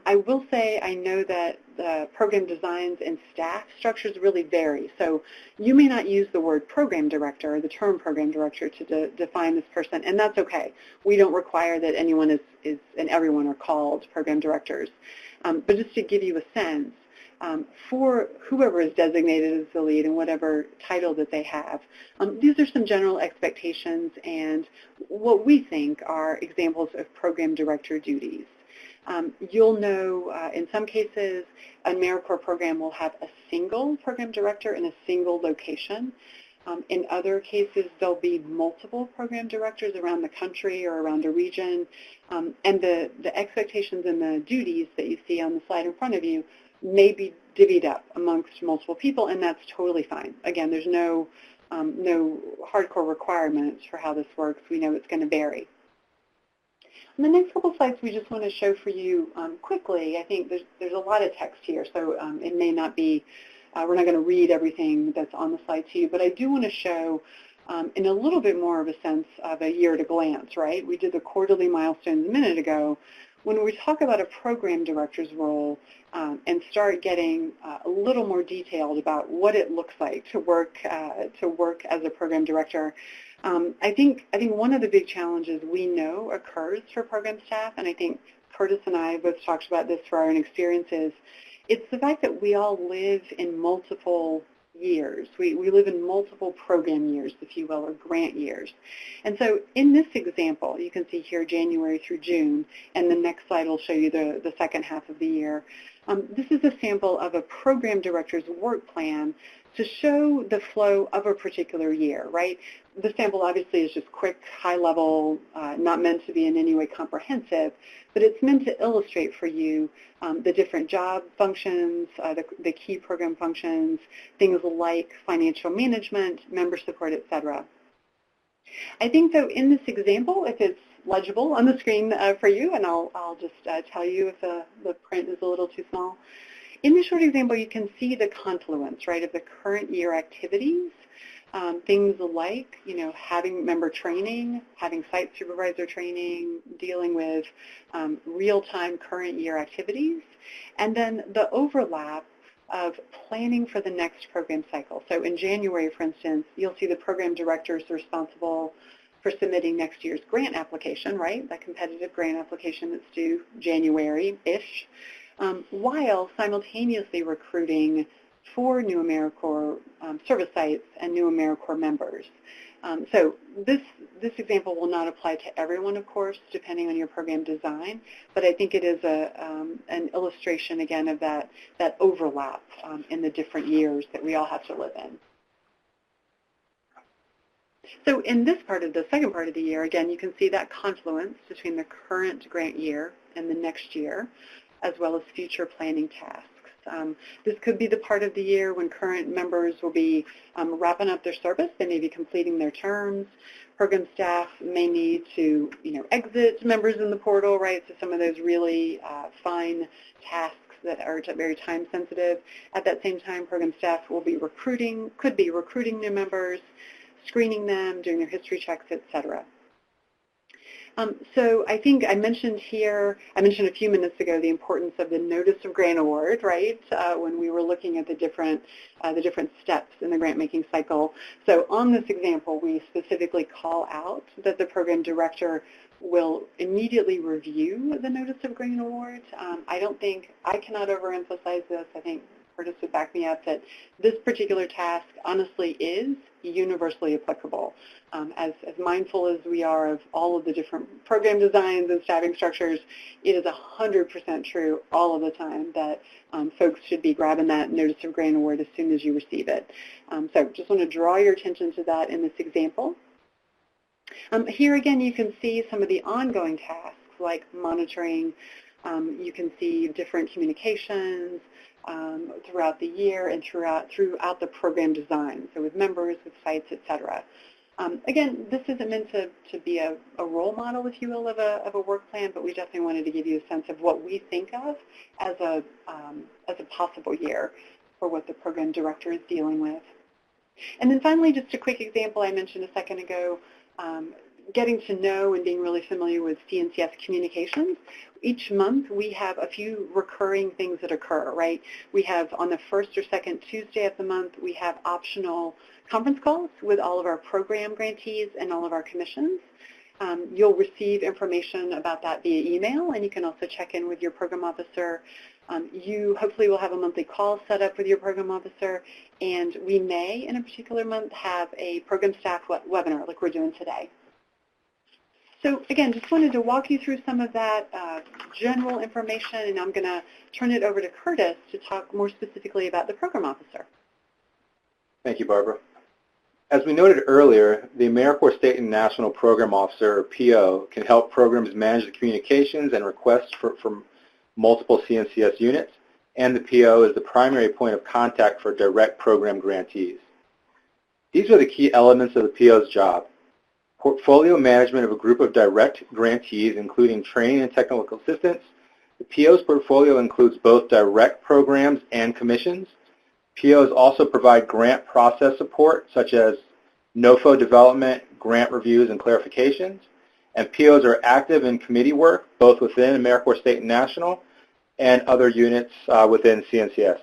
I will say I know that the program designs and staff structures really vary. So you may not use the word program director or the term program director to define this person, and that's okay. We don't require that anyone is and everyone are called program directors. But just to give you a sense, for whoever is designated as the lead and whatever title that they have, these are some general expectations and what we think are examples of program director duties. You'll know in some cases an AmeriCorps program will have a single program director in a single location. In other cases, there'll be multiple program directors around the country or around a region. And the expectations and the duties that you see on the slide in front of you may be divvied up amongst multiple people, and that's totally fine. Again, there's no hardcore requirements for how this works. We know it's going to vary. On the next couple slides, we just want to show for you quickly. I think there's a lot of text here, so it may not be, we're not going to read everything that's on the slide to you, but I do want to show in a little bit more of a sense of a year at a glance, right? We did the quarterly milestones a minute ago. When we talk about a program director's role and start getting a little more detailed about what it looks like to work as a program director, I think one of the big challenges we know occurs for program staff, and I think Curtis and I both talked about this for our own experiences, it's the fact that we all live in multiple years. We live in multiple program years, if you will, or grant years. And so in this example, you can see here January through June, and the next slide will show you the second half of the year. This is a sample of a program director's work plan to show the flow of a particular year, right? The sample obviously is just quick, high level, not meant to be in any way comprehensive, but it's meant to illustrate for you the different job functions, the key program functions, things like financial management, member support, et cetera. I think, though, in this example, if it's legible on the screen for you, and I'll just tell you if the print is a little too small. In the short example, you can see the confluence, right, of the current year activities, things like, having member training, having site supervisor training, dealing with real-time current year activities, and then the overlap of planning for the next program cycle. So in January, for instance, you'll see the program directors responsible for submitting next year's grant application, right, that competitive grant application that's due January-ish, while simultaneously recruiting for new AmeriCorps service sites and new AmeriCorps members. So this example will not apply to everyone, of course, depending on your program design, but I think it is an illustration, again, of that overlap in the different years that we all have to live in. So in this part of the second part of the year, again, you can see that confluence between the current grant year and the next year, as well as future planning tasks. This could be the part of the year when current members will be wrapping up their service. They may be completing their terms. Program staff may need to, exit members in the portal, right? So some of those really fine tasks that are very time sensitive. At that same time, program staff will be could be recruiting new members, screening them, doing their history checks, et cetera. So I think I mentioned a few minutes ago the importance of the Notice of Grant Award, right, when we were looking at the different steps in the grant-making cycle. So on this example, we specifically call out that the program director will immediately review the Notice of Grant Award. I cannot overemphasize this. I think Curtis would back me up that this particular task honestly is universally applicable. As mindful as we are of all of the different program designs and staffing structures, it is 100% true all of the time that folks should be grabbing that Notice of Grant Award as soon as you receive it. So just want to draw your attention to that in this example. Here again, you can see some of the ongoing tasks like monitoring. You can see different communications throughout the year and throughout the program design, so with members, with sites, et cetera. Again, this isn't meant to be a role model, if you will, of a work plan, but we definitely wanted to give you a sense of what we think of as a possible year for what the program director is dealing with. And then finally, just a quick example I mentioned a second ago, getting to know and being really familiar with CNCS communications. Each month we have a few recurring things that occur, right? We have on the first or second Tuesday of the month, we have optional conference calls with all of our program grantees and all of our commissions. You'll receive information about that via email, and you can also check in with your program officer. You hopefully will have a monthly call set up with your program officer, and we may, in a particular month, have a program staff webinar like we're doing today. So again, just wanted to walk you through some of that general information, and I'm going to turn it over to Curtis to talk more specifically about the program officer. Thank you, Barbara. As we noted earlier, the AmeriCorps State and National Program Officer, or PO, can help programs manage the communications and requests from multiple CNCS units, and the PO is the primary point of contact for direct program grantees. These are the key elements of the PO's job. Portfolio management of a group of direct grantees, including training and technical assistance. The PO's portfolio includes both direct programs and commissions. POs also provide grant process support, such as NOFO development, grant reviews, and clarifications. And POs are active in committee work, both within AmeriCorps State and National and other units within CNCS.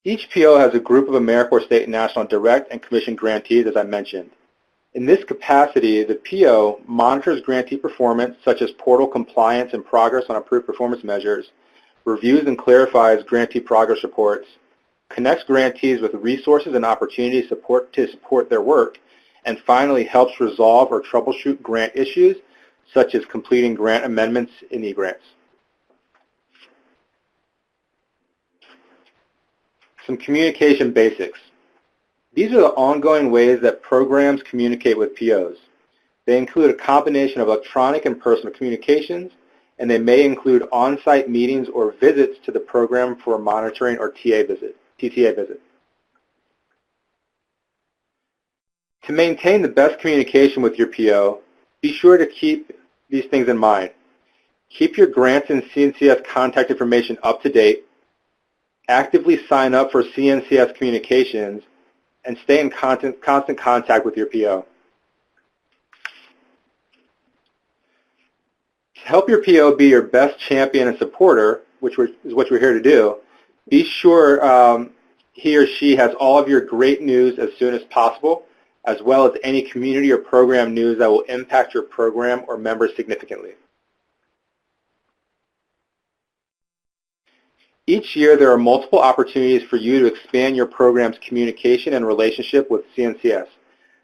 Each PO has a group of AmeriCorps State and National direct and commission grantees, as I mentioned. In this capacity, the PO monitors grantee performance, such as portal compliance and progress on approved performance measures, reviews and clarifies grantee progress reports, connects grantees with resources and opportunities to support their work, and finally helps resolve or troubleshoot grant issues, such as completing grant amendments in eGrants. Some communication basics. These are the ongoing ways that programs communicate with POs. They include a combination of electronic and personal communications, and they may include on-site meetings or visits to the program for a monitoring or TTA visit. To maintain the best communication with your PO, be sure to keep these things in mind. Keep your grants and CNCS contact information up to date, actively sign up for CNCS communications, and stay in constant contact with your PO. To help your PO be your best champion and supporter, which is what we're here to do, be sure he or she has all of your great news as soon as possible, as well as any community or program news that will impact your program or members significantly. Each year, there are multiple opportunities for you to expand your program's communication and relationship with CNCS.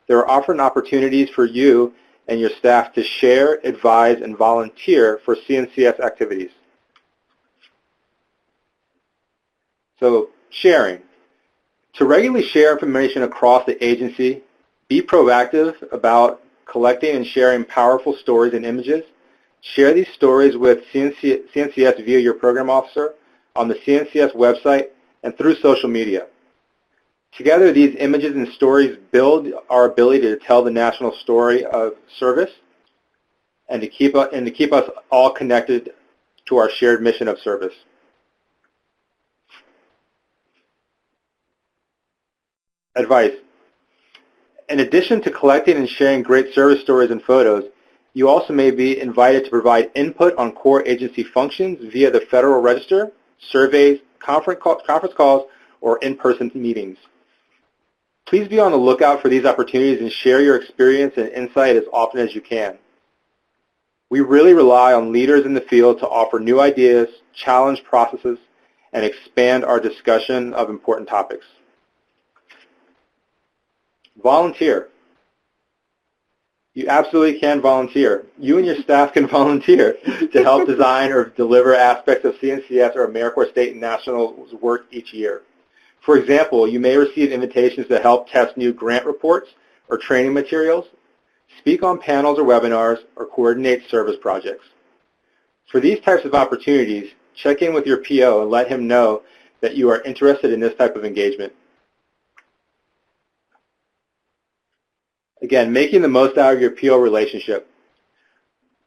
There are often opportunities for you and your staff to share, advise, and volunteer for CNCS activities. So, sharing. To regularly share information across the agency, be proactive about collecting and sharing powerful stories and images. Share these stories with CNCS via your program officer, on the CNCS website, and through social media. Together, these images and stories build our ability to tell the national story of service and to keep us all connected to our shared mission of service. Advice. In addition to collecting and sharing great service stories and photos, you also may be invited to provide input on core agency functions via the Federal Register, surveys, conference calls, or in-person meetings. Please be on the lookout for these opportunities and share your experience and insight as often as you can. We really rely on leaders in the field to offer new ideas, challenge processes, and expand our discussion of important topics. Volunteer. You absolutely can volunteer. You and your staff can volunteer to help design or deliver aspects of CNCS or AmeriCorps State and National's work each year. For example, you may receive invitations to help test new grant reports or training materials, speak on panels or webinars, or coordinate service projects. For these types of opportunities, check in with your PO and let him know that you are interested in this type of engagement. Again, making the most out of your PO relationship.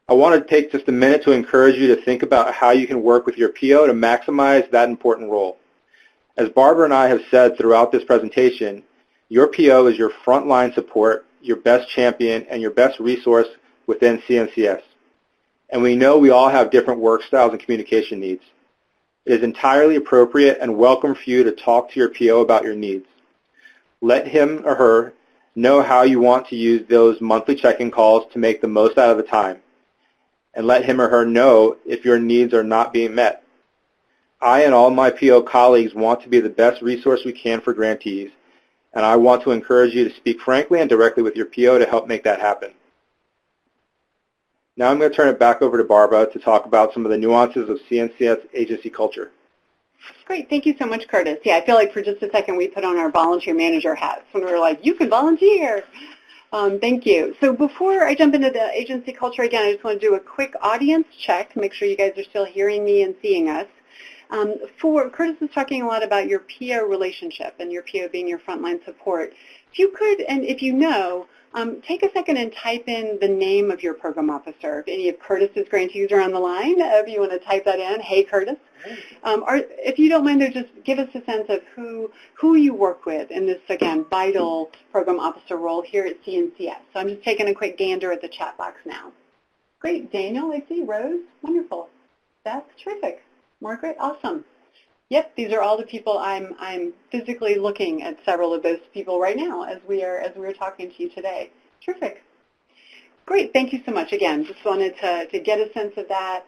I want to take just a minute to encourage you to think about how you can work with your PO to maximize that important role. As Barbara and I have said throughout this presentation, your PO is your frontline support, your best champion, and your best resource within CNCS. And we know we all have different work styles and communication needs. It is entirely appropriate and welcome for you to talk to your PO about your needs. Let him or her know how you want to use those monthly check-in calls to make the most out of the time. And let him or her know if your needs are not being met. I and all my PO colleagues want to be the best resource we can for grantees, and I want to encourage you to speak frankly and directly with your PO to help make that happen. Now I'm going to turn it back over to Barbara to talk about some of the nuances of CNCS agency culture. Great. Thank you so much, Curtis. Yeah, I feel like for just a second we put on our volunteer manager hats when we were like, you can volunteer. Thank you. So before I jump into the agency culture again, I just want to do a quick audience check, make sure you guys are still hearing me and seeing us. Curtis was talking a lot about your PO relationship and your PO being your frontline support. If you could, and if you know, take a second and type in the name of your program officer. If any of Curtis's grantees are on the line, if you want to type that in, hey Curtis. If you don't mind, just give us a sense of who you work with in this, again, vital program officer role here at CNCS. So I'm just taking a quick gander at the chat box now. Great. Daniel, I see. Rose, wonderful. That's terrific. Margaret, awesome. Yep, these are all the people I'm physically looking at several of those people right now as we're talking to you today. Terrific. Great, thank you so much. Again, just wanted to get a sense of that.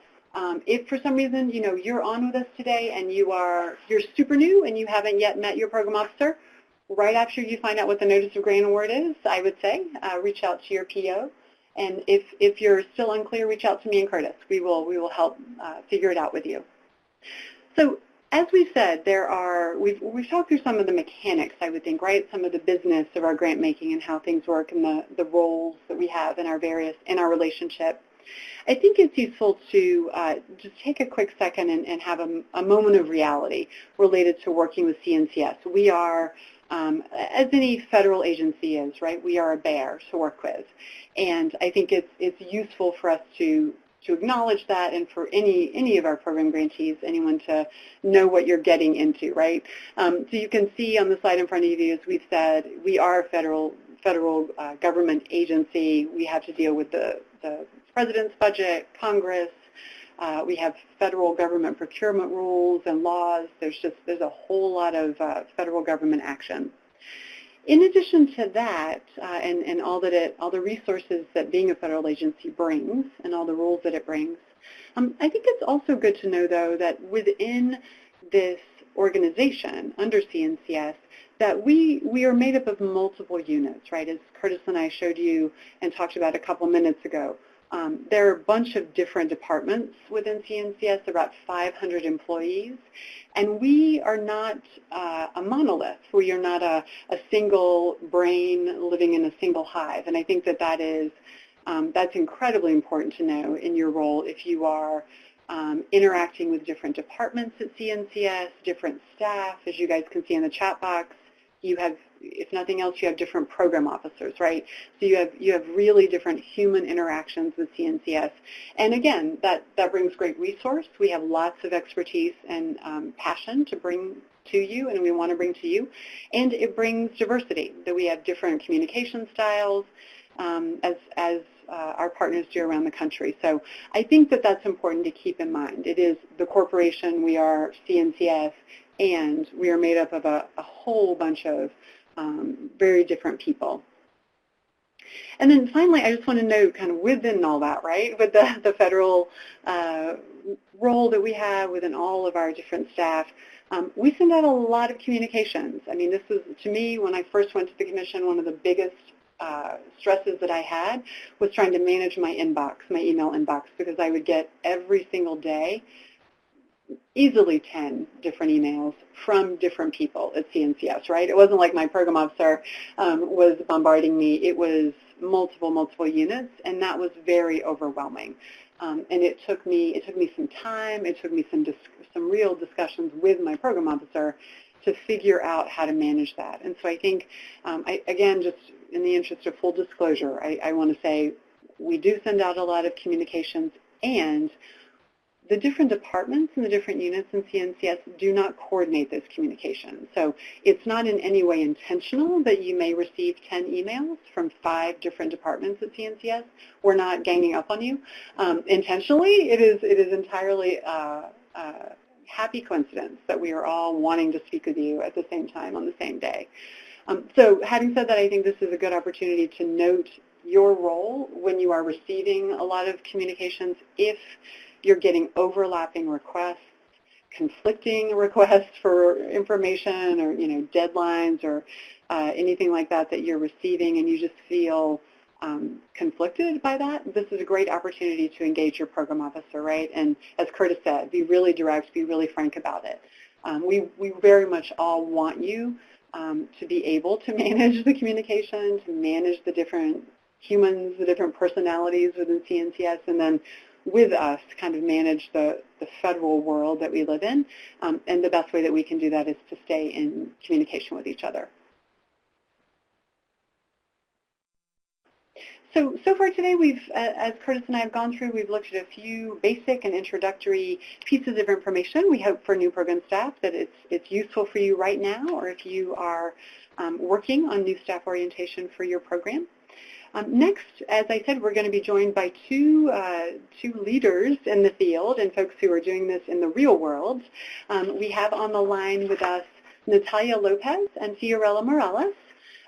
If for some reason, you're on with us today and you're super new and you haven't yet met your program officer, right after you find out what the Notice of Grant Award is, I would say reach out to your PO. And if you're still unclear, reach out to me and Curtis. We will help figure it out with you. So as we said, we've talked through some of the mechanics, I would think, right? Some of the business of our grant making and how things work and the roles that we have in our relationship. I think it's useful to just take a quick second and have a moment of reality related to working with CNCS. We are, as any federal agency is, right, we are a bear to work with. And I think it's useful for us to acknowledge that, and for any of our program grantees, anyone to know what you're getting into, right? So you can see on the slide in front of you, as we've said, we are a federal government agency. We have to deal with the President's budget, Congress. We have federal government procurement rules and laws. There's a whole lot of federal government action. In addition to that, and all the resources that being a federal agency brings, and all the rules that it brings, I think it's also good to know, though, that within this organization under CNCS, that we are made up of multiple units, right? As Curtis and I showed you and talked about a couple minutes ago. There are a bunch of different departments within CNCS, about 500 employees, and we are not a monolith. We are not a single brain living in a single hive, and I think that's incredibly important to know in your role if you are interacting with different departments at CNCS, different staff. As you guys can see in the chat box, you have, if nothing else, you have different program officers, right? So you have really different human interactions with CNCS. And again, that brings great resource. We have lots of expertise and passion to bring to you, and we want to bring to you. And it brings diversity, that we have different communication styles as our partners do around the country. So I think that's important to keep in mind. It is the corporation, we are CNCS, and we are made up of a whole bunch of very different people. And then finally, I just want to note, kind of within all that, right, with the federal role that we have within all of our different staff, we send out a lot of communications. I mean, this was, to me, when I first went to the commission, one of the biggest stresses that I had was trying to manage my inbox, my email inbox, because I would get every single day easily 10 different emails from different people at CNCS, right? It wasn't like my program officer was bombarding me. It was multiple units, and that was very overwhelming. And it took me some time. It took me some real discussions with my program officer to figure out how to manage that. And so I think, again, just in the interest of full disclosure, I want to say we do send out a lot of communications, and the different departments and the different units in CNCS do not coordinate those communications. So it's not in any way intentional that you may receive 10 emails from 5 different departments at CNCS. We're not ganging up on you. Intentionally, it is entirely happy coincidence that we are all wanting to speak with you at the same time on the same day. So having said that, I think this is a good opportunity to note your role when you are receiving a lot of communications. If you're getting overlapping requests, conflicting requests for information, or deadlines, or anything like that you're receiving, and you just feel conflicted by that, this is a great opportunity to engage your program officer, right? And as Curtis said, be really direct, be really frank about it. We very much all want you to be able to manage the communication, to manage the different humans, the different personalities within CNCS, and then with us kind of manage the federal world that we live in. And the best way that we can do that is to stay in communication with each other. So far today, as Curtis and I have gone through, we've looked at a few basic and introductory pieces of information. We hope for new program staff that it's useful for you right now, or if you are working on new staff orientation for your program. Next, as I said, we're going to be joined by two leaders in the field and folks who are doing this in the real world. We have on the line with us Natalia Lopez and Fiorella Morales.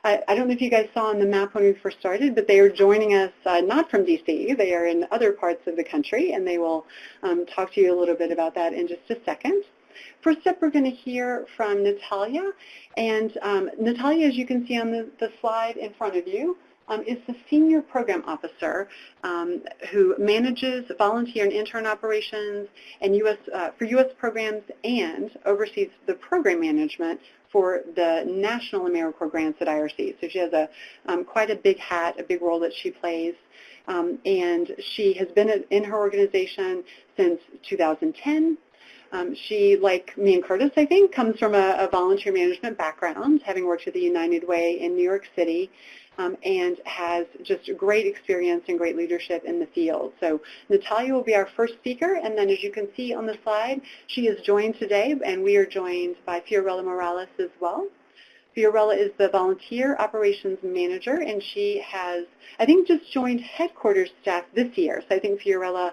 I don't know if you guys saw on the map when we first started, but they are joining us not from DC. They are in other parts of the country, and they will talk to you a little bit about that in just a second. First up, we're going to hear from Natalia. And Natalia, as you can see on the slide in front of you, is the Senior Program Officer who manages volunteer and intern operations and for U.S. programs and oversees the program management for the national AmeriCorps grants at IRC. So she has quite a big hat, a big role that she plays. And she has been in her organization since 2010. She, like me and Curtis, I think, comes from a volunteer management background, having worked at the United Way in New York City, and has just great experience and great leadership in the field. So Natalia will be our first speaker, and then as you can see on the slide, she is joined today, and we are joined by Fiorella Morales as well. Fiorella is the Volunteer Operations Manager, and she has, I think, just joined headquarters staff this year. So I think Fiorella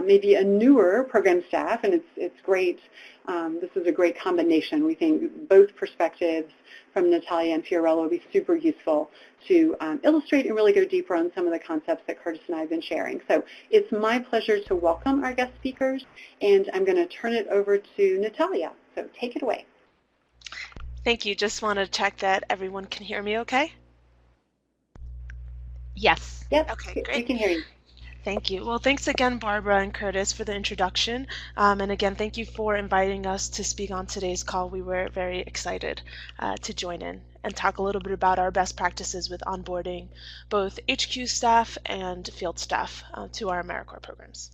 may be a newer program staff, and it's great. This is a great combination. We think both perspectives from Natalia and Fiorella will be super useful to illustrate and really go deeper on some of the concepts that Curtis and I have been sharing. So it's my pleasure to welcome our guest speakers, and I'm going to turn it over to Natalia. So take it away. Thank you. Just want to check that everyone can hear me okay? Yes. Yep, okay, great. We can hear you. Thank you. Well, thanks again, Barbara and Curtis, for the introduction. And again, thank you for inviting us to speak on today's call. We were very excited to join in and talk a little bit about our best practices with onboarding both HQ staff and field staff to our AmeriCorps programs.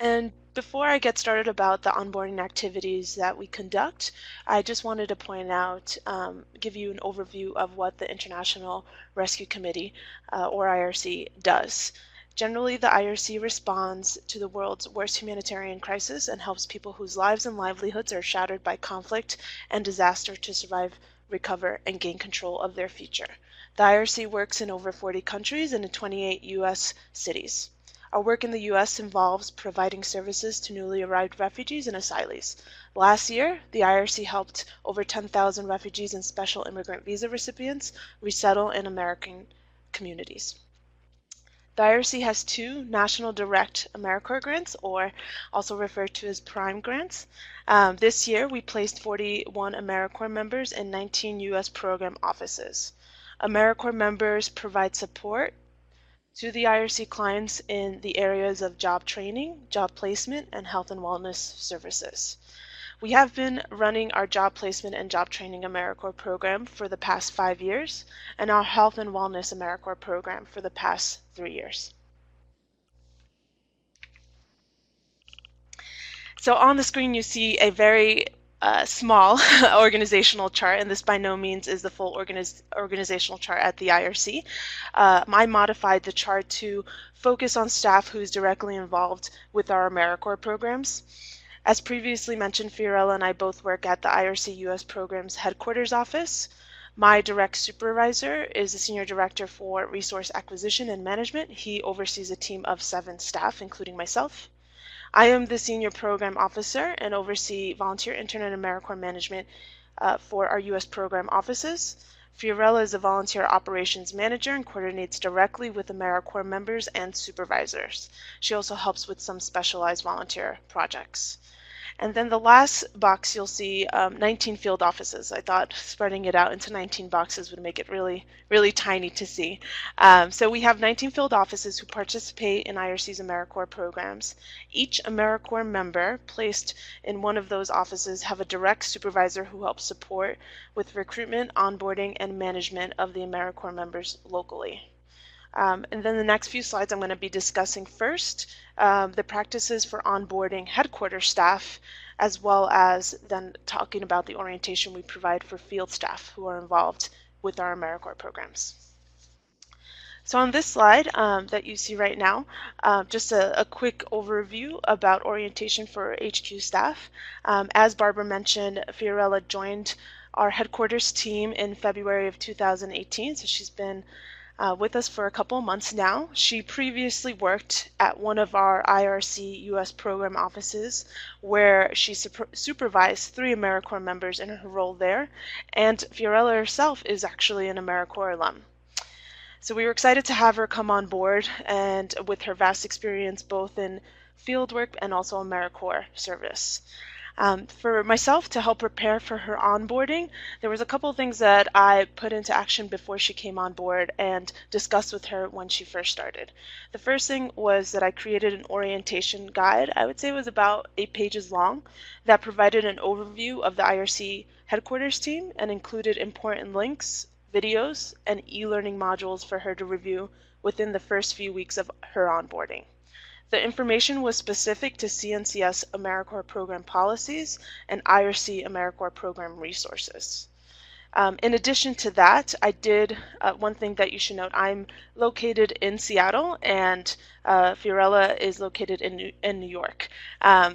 And before I get started about the onboarding activities that we conduct, I just wanted to point out, give you an overview of what the International Rescue Committee, or IRC, does. Generally, the IRC responds to the world's worst humanitarian crisis and helps people whose lives and livelihoods are shattered by conflict and disaster to survive, recover, and gain control of their future. The IRC works in over 40 countries and in 28 U.S. cities. Our work in the U.S. involves providing services to newly arrived refugees and asylees. Last year, the IRC helped over 10,000 refugees and special immigrant visa recipients resettle in American communities. The IRC has 2 National Direct AmeriCorps grants, or also referred to as PRIME grants. This year, we placed 41 AmeriCorps members in 19 U.S. program offices. AmeriCorps members provide support to the IRC clients in the areas of job training, job placement, and health and wellness services. We have been running our job placement and job training AmeriCorps program for the past 5 years, and our health and wellness AmeriCorps program for the past 3 years. So on the screen you see a very small organizational chart, and this by no means is the full organizational chart at the IRC. I modified the chart to focus on staff who is directly involved with our AmeriCorps programs. As previously mentioned, Fiorella and I both work at the IRC U.S. Programs Headquarters Office. My direct supervisor is the Senior Director for Resource Acquisition and Management. He oversees a team of 7 staff, including myself. I am the Senior Program Officer and oversee volunteer intern and AmeriCorps management for our U.S. program offices. Fiorella is a volunteer operations manager and coordinates directly with AmeriCorps members and supervisors. She also helps with some specialized volunteer projects. And then the last box you'll see 19 field offices. I thought spreading it out into 19 boxes would make it really, really tiny to see. So we have 19 field offices who participate in IRC's AmeriCorps programs. Each AmeriCorps member placed in one of those offices have a direct supervisor who helps support with recruitment, onboarding, and management of the AmeriCorps members locally. And then the next few slides I'm going to be discussing first the practices for onboarding headquarters staff, as well as then talking about the orientation we provide for field staff who are involved with our AmeriCorps programs. So on this slide that you see right now, just a quick overview about orientation for HQ staff. As Barbara mentioned, Fiorella joined our headquarters team in February of 2018, so she's been with us for a couple of months now. She previously worked at one of our IRC U.S. program offices where she supervised 3 AmeriCorps members in her role there, and Fiorella herself is actually an AmeriCorps alum. So we were excited to have her come on board, and with her vast experience both in fieldwork and also AmeriCorps service. For myself, to help prepare for her onboarding, there was a couple of things that I put into action before she came on board and discussed with her when she first started. The first thing was that I created an orientation guide. I would say it was about 8 pages long that provided an overview of the IRC headquarters team and included important links, videos, and e-learning modules for her to review within the first few weeks of her onboarding. The information was specific to CNCS AmeriCorps program policies and IRC AmeriCorps program resources. In addition to that, I did one thing that you should note. I'm located in Seattle, and Fiorella is located in New York.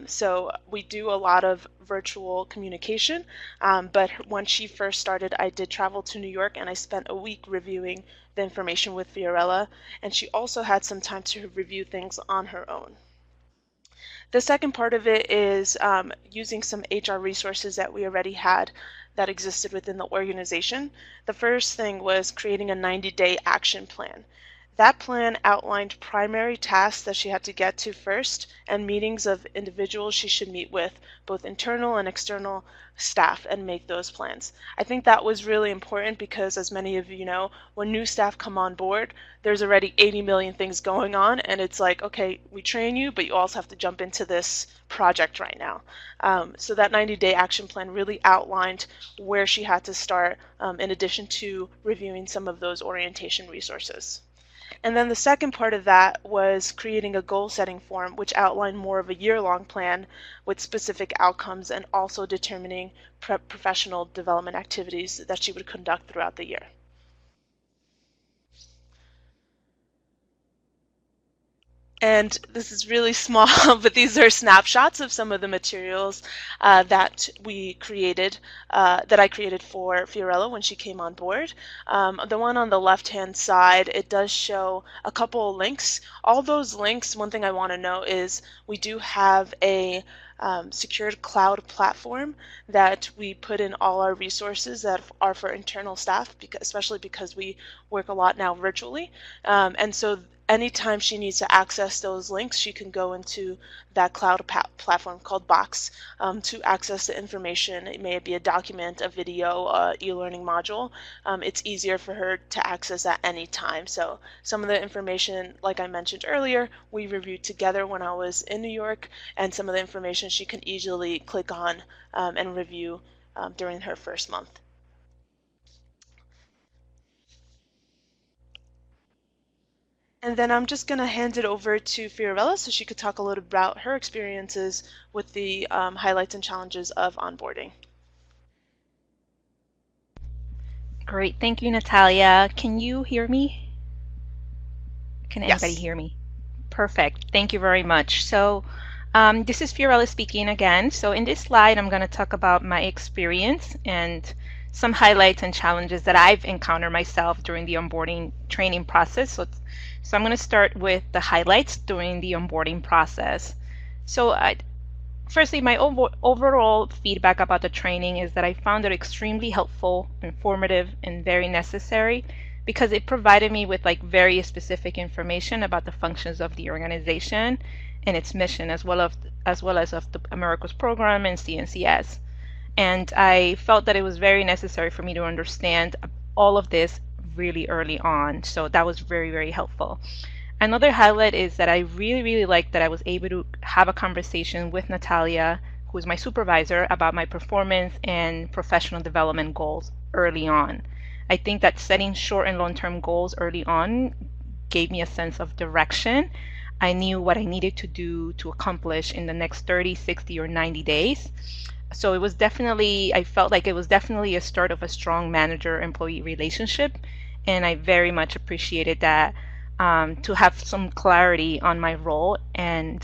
So we do a lot of virtual communication, but when she first started, I did travel to New York, and I spent a week reviewing the information with Fiorella, and she also had some time to review things on her own. The second part of it is using some HR resources that we already had that existed within the organization. The first thing was creating a 90-day action plan. That plan outlined primary tasks that she had to get to first and meetings of individuals she should meet with, both internal and external staff, and make those plans. I think that was really important because, as many of you know, when new staff come on board, there's already 80 million things going on, and it's like, okay, we train you, but you also have to jump into this project right now. So that 90-day action plan really outlined where she had to start, in addition to reviewing some of those orientation resources. And then the second part of that was creating a goal-setting form, which outlined more of a year-long plan with specific outcomes and also determining professional development activities that she would conduct throughout the year. And this is really small, but these are snapshots of some of the materials that we created, that I created for Fiorella when she came on board. The one on the left-hand side, it does show a couple of links. All those links, one thing I want to note is we do have a secured cloud platform that we put in all our resources that are for internal staff, especially because we work a lot now virtually. And so anytime she needs to access those links, she can go into that cloud platform called Box to access the information. It may be a document, a video, e-learning module. It's easier for her to access at any time. So some of the information, like I mentioned earlier, we reviewed together when I was in New York, and some of the information she can easily click on and review during her first month. And then I'm just going to hand it over to Fiorella so she could talk a little about her experiences with the highlights and challenges of onboarding. Great. Thank you, Natalia. Can you hear me? Can anybody Yes. hear me? Perfect. Thank you very much. So this is Fiorella speaking again. So in this slide, I'm going to talk about my experience and some highlights and challenges that I've encountered myself during the onboarding training process. So I'm going to start with the highlights during the onboarding process. So firstly, my overall feedback about the training is that I found it extremely helpful, informative, and very necessary because it provided me with very specific information about the functions of the organization and its mission, as well as of the AmeriCorps program and CNCS. And I felt that it was very necessary for me to understand all of this really early on. So that was very, very helpful. Another highlight is that I really, really liked that I was able to have a conversation with Natalia, who is my supervisor, about my performance and professional development goals early on. I think that setting short and long-term goals early on gave me a sense of direction. I knew what I needed to do to accomplish in the next 30, 60, or 90 days. So it was definitely, I felt like it was definitely a start of a strong manager-employee relationship, and I very much appreciated that, to have some clarity on my role and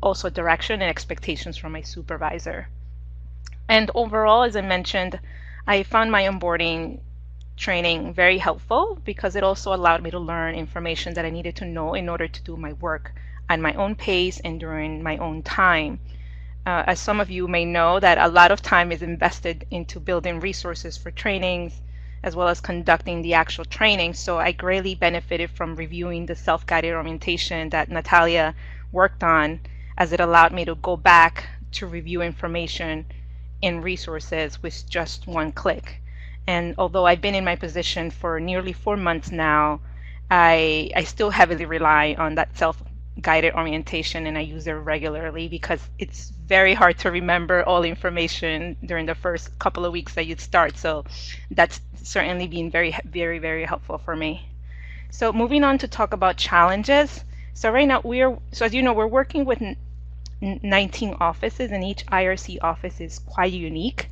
also direction and expectations from my supervisor. And overall, as I mentioned, I found my onboarding training very helpful because it also allowed me to learn information that I needed to know in order to do my work at my own pace and during my own time. As some of you may know, that a lot of time is invested into building resources for trainings as well as conducting the actual training. So I greatly benefited from reviewing the self-guided orientation that Natalia worked on, as it allowed me to go back to review information in resources with just one click. And although I've been in my position for nearly 4 months now, I still heavily rely on that self-guided orientation, and I use it regularly because it's very hard to remember all information during the first couple of weeks that you start. So that's certainly been very, very, very helpful for me. So moving on to talk about challenges. So right now as you know, we're working with 19 offices, and each IRC office is quite unique,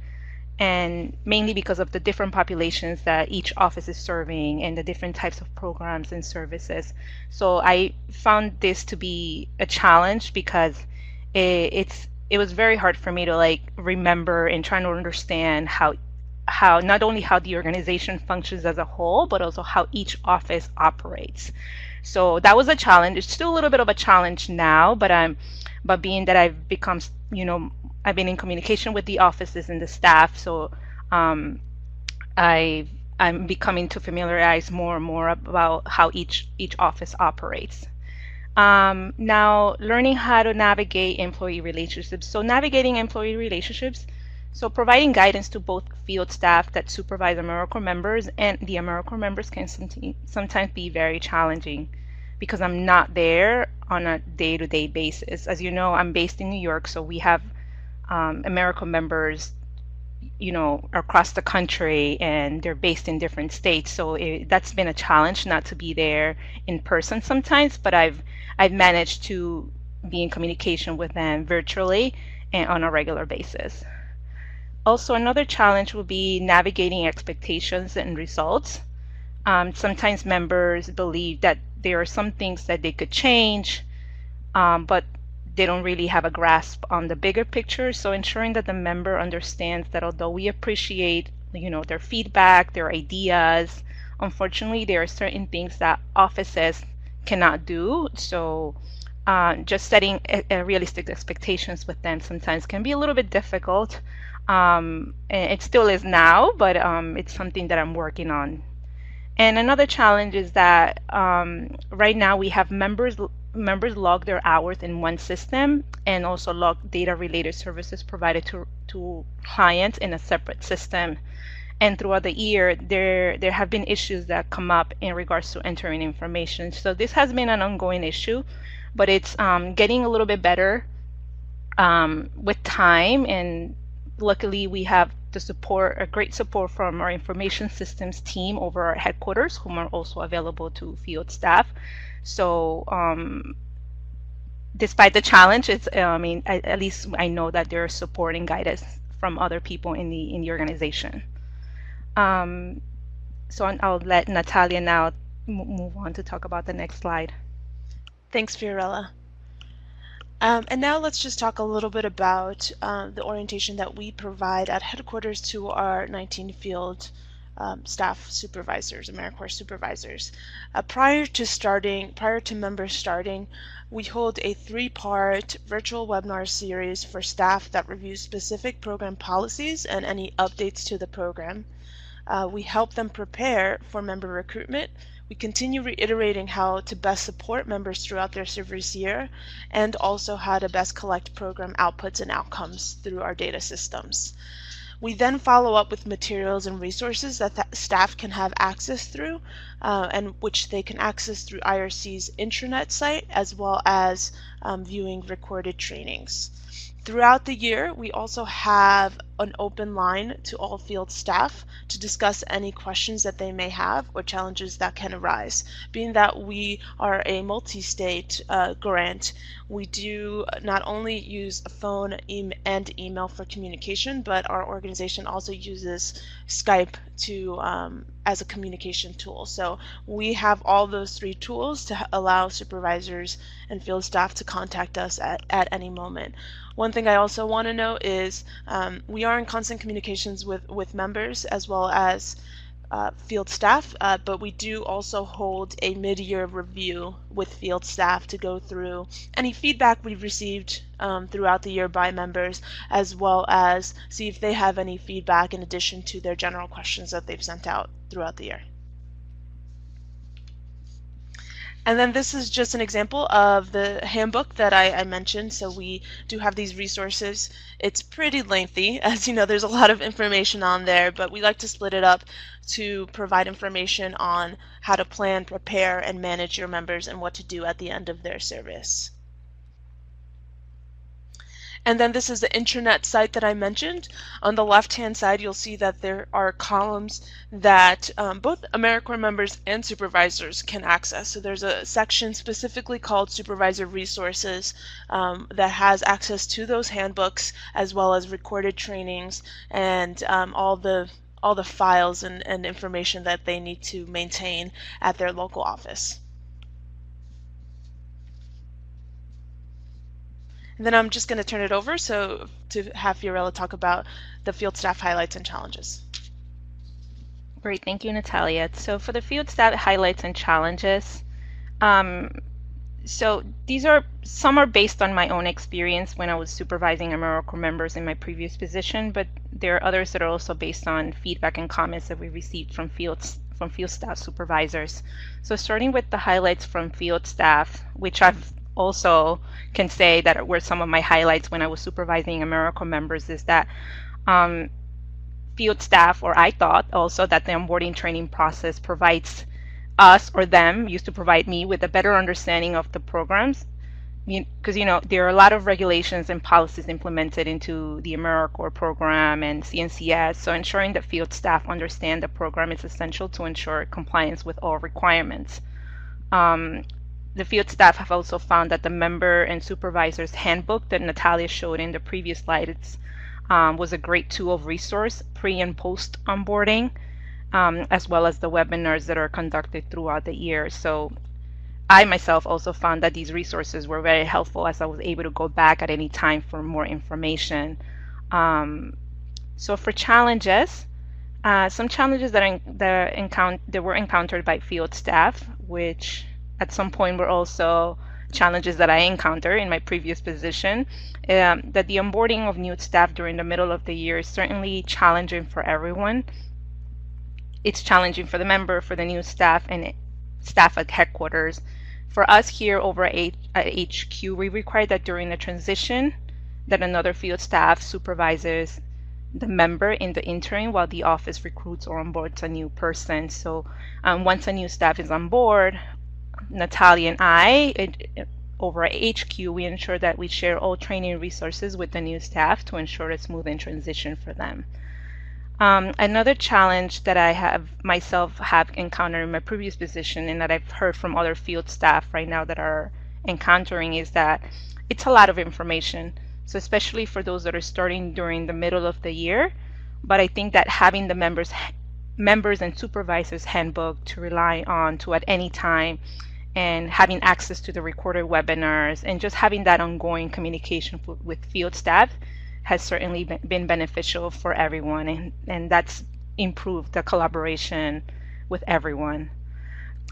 and mainly because of the different populations that each office is serving and the different types of programs and services. So I found this to be a challenge because it was very hard for me to remember and trying to understand how not only how the organization functions as a whole, but also how each office operates. So that was a challenge. It's still a little bit of a challenge now, but being that I've become, I've been in communication with the offices and the staff, so I'm becoming to familiarize more and more about how each office operates. Now, learning how to navigate employee relationships. So navigating employee relationships, so providing guidance to both field staff that supervise AmeriCorps members, and the AmeriCorps members can sometimes be very challenging because I'm not there on a day-to-day basis. As you know, I'm based in New York, so we have AmeriCorps members, across the country, and they're based in different states. So that's been a challenge not to be there in person sometimes, but I've managed to be in communication with them virtually and on a regular basis. Also, another challenge will be navigating expectations and results. Sometimes members believe that there are some things that they could change, but they don't really have a grasp on the bigger picture. So ensuring that the member understands that although we appreciate, their feedback, their ideas, unfortunately, there are certain things that offices cannot do. So just setting realistic expectations with them sometimes can be a little bit difficult. And it still is now, but it's something that I'm working on. And another challenge is that right now we have members log their hours in one system and also log data-related services provided to clients in a separate system. And throughout the year, there have been issues that come up in regards to entering information. So this has been an ongoing issue, but it's getting a little bit better with time. And luckily, we have a great support from our information systems team over our headquarters, whom are also available to field staff. So despite the challenge, it's at least I know that there's support and guidance from other people in the organization. So I'll let Natalia now move on to talk about the next slide. Thanks, Fiorella. And now let's just talk a little bit about the orientation that we provide at headquarters to our 19 field staff supervisors, AmeriCorps supervisors. Prior to members starting, we hold a 3-part virtual webinar series for staff that reviews specific program policies and any updates to the program. We help them prepare for member recruitment. We continue reiterating how to best support members throughout their service year, and also how to best collect program outputs and outcomes through our data systems. We then follow up with materials and resources that staff can have access through, and which they can access through IRC's intranet site, as well as viewing recorded trainings. Throughout the year, we also have an open line to all field staff to discuss any questions that they may have or challenges that can arise. Being that we are a multi-state grant, we do not only use a phone and email for communication, but our organization also uses Skype as a communication tool. So we have all those 3 tools to allow supervisors and field staff to contact us at any moment. One thing I also want to note is we are in constant communications with members, as well as field staff, but we do also hold a mid-year review with field staff to go through any feedback we've received throughout the year by members, as well as see if they have any feedback in addition to their general questions that they've sent out throughout the year. And then this is just an example of the handbook that I mentioned. So we do have these resources. It's pretty lengthy. As you know, there's a lot of information on there, but we like to split it up to provide information on how to plan, prepare, and manage your members and what to do at the end of their service. And then this is the intranet site that I mentioned. On the left-hand side, you'll see that there are columns that both AmeriCorps members and supervisors can access. So there's a section specifically called Supervisor Resources that has access to those handbooks, as well as recorded trainings and all the files and information that they need to maintain at their local office. And then I'm just going to turn it over to have Fiorella talk about the field staff highlights and challenges. Great, thank you, Natalia. So for the field staff highlights and challenges, so some are based on my own experience when I was supervising AmeriCorps members in my previous position, but there are others that are also based on feedback and comments that we received from field staff supervisors. So starting with the highlights from field staff, which I've also can say that were some of my highlights when I was supervising AmeriCorps members, is that field staff, or I thought also that the onboarding training process provides us, or them used to provide me, with a better understanding of the programs, because there are a lot of regulations and policies implemented into the AmeriCorps program and CNCS, so ensuring that field staff understand the program is essential to ensure compliance with all requirements. The field staff have also found that the member and supervisor's handbook that Natalia showed in the previous slide was a great tool of resource pre and post onboarding, as well as the webinars that are conducted throughout the year. So I myself also found that these resources were very helpful, as I was able to go back at any time for more information. So for challenges, some challenges that were encountered by field staff, which at some point were also challenges that I encountered in my previous position, that the onboarding of new staff during the middle of the year is certainly challenging for everyone. It's challenging for the member, for the new staff, and staff at headquarters. For us here over at HQ, we require that during the transition that another field staff supervises the member in the interim while the office recruits or onboards a new person. So once a new staff is on board, Natalia and I, over at HQ, we ensure that we share all training resources with the new staff to ensure a smooth transition for them. Another challenge that I myself have encountered in my previous position, and that I've heard from other field staff right now that are encountering, is that it's a lot of information. So especially for those that are starting during the middle of the year, but I think that having the members and supervisors handbook to rely on at any time, and having access to the recorded webinars, and just having that ongoing communication with field staff has certainly been beneficial for everyone, and that's improved the collaboration with everyone.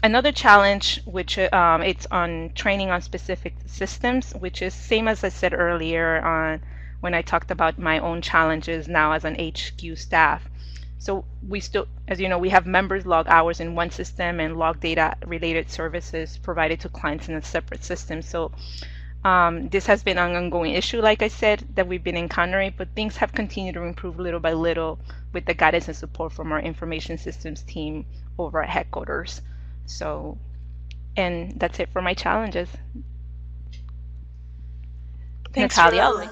Another challenge, which it's on training on specific systems, which is same as I said earlier on when I talked about my own challenges now as an HQ staff. So we still, as you know, we have members log hours in one system and log data related services provided to clients in a separate system. So this has been an ongoing issue, like I said, that we've been encountering, but things have continued to improve little by little with the guidance and support from our information systems team over at headquarters. So, and that's it for my challenges. Thanks, Natalia.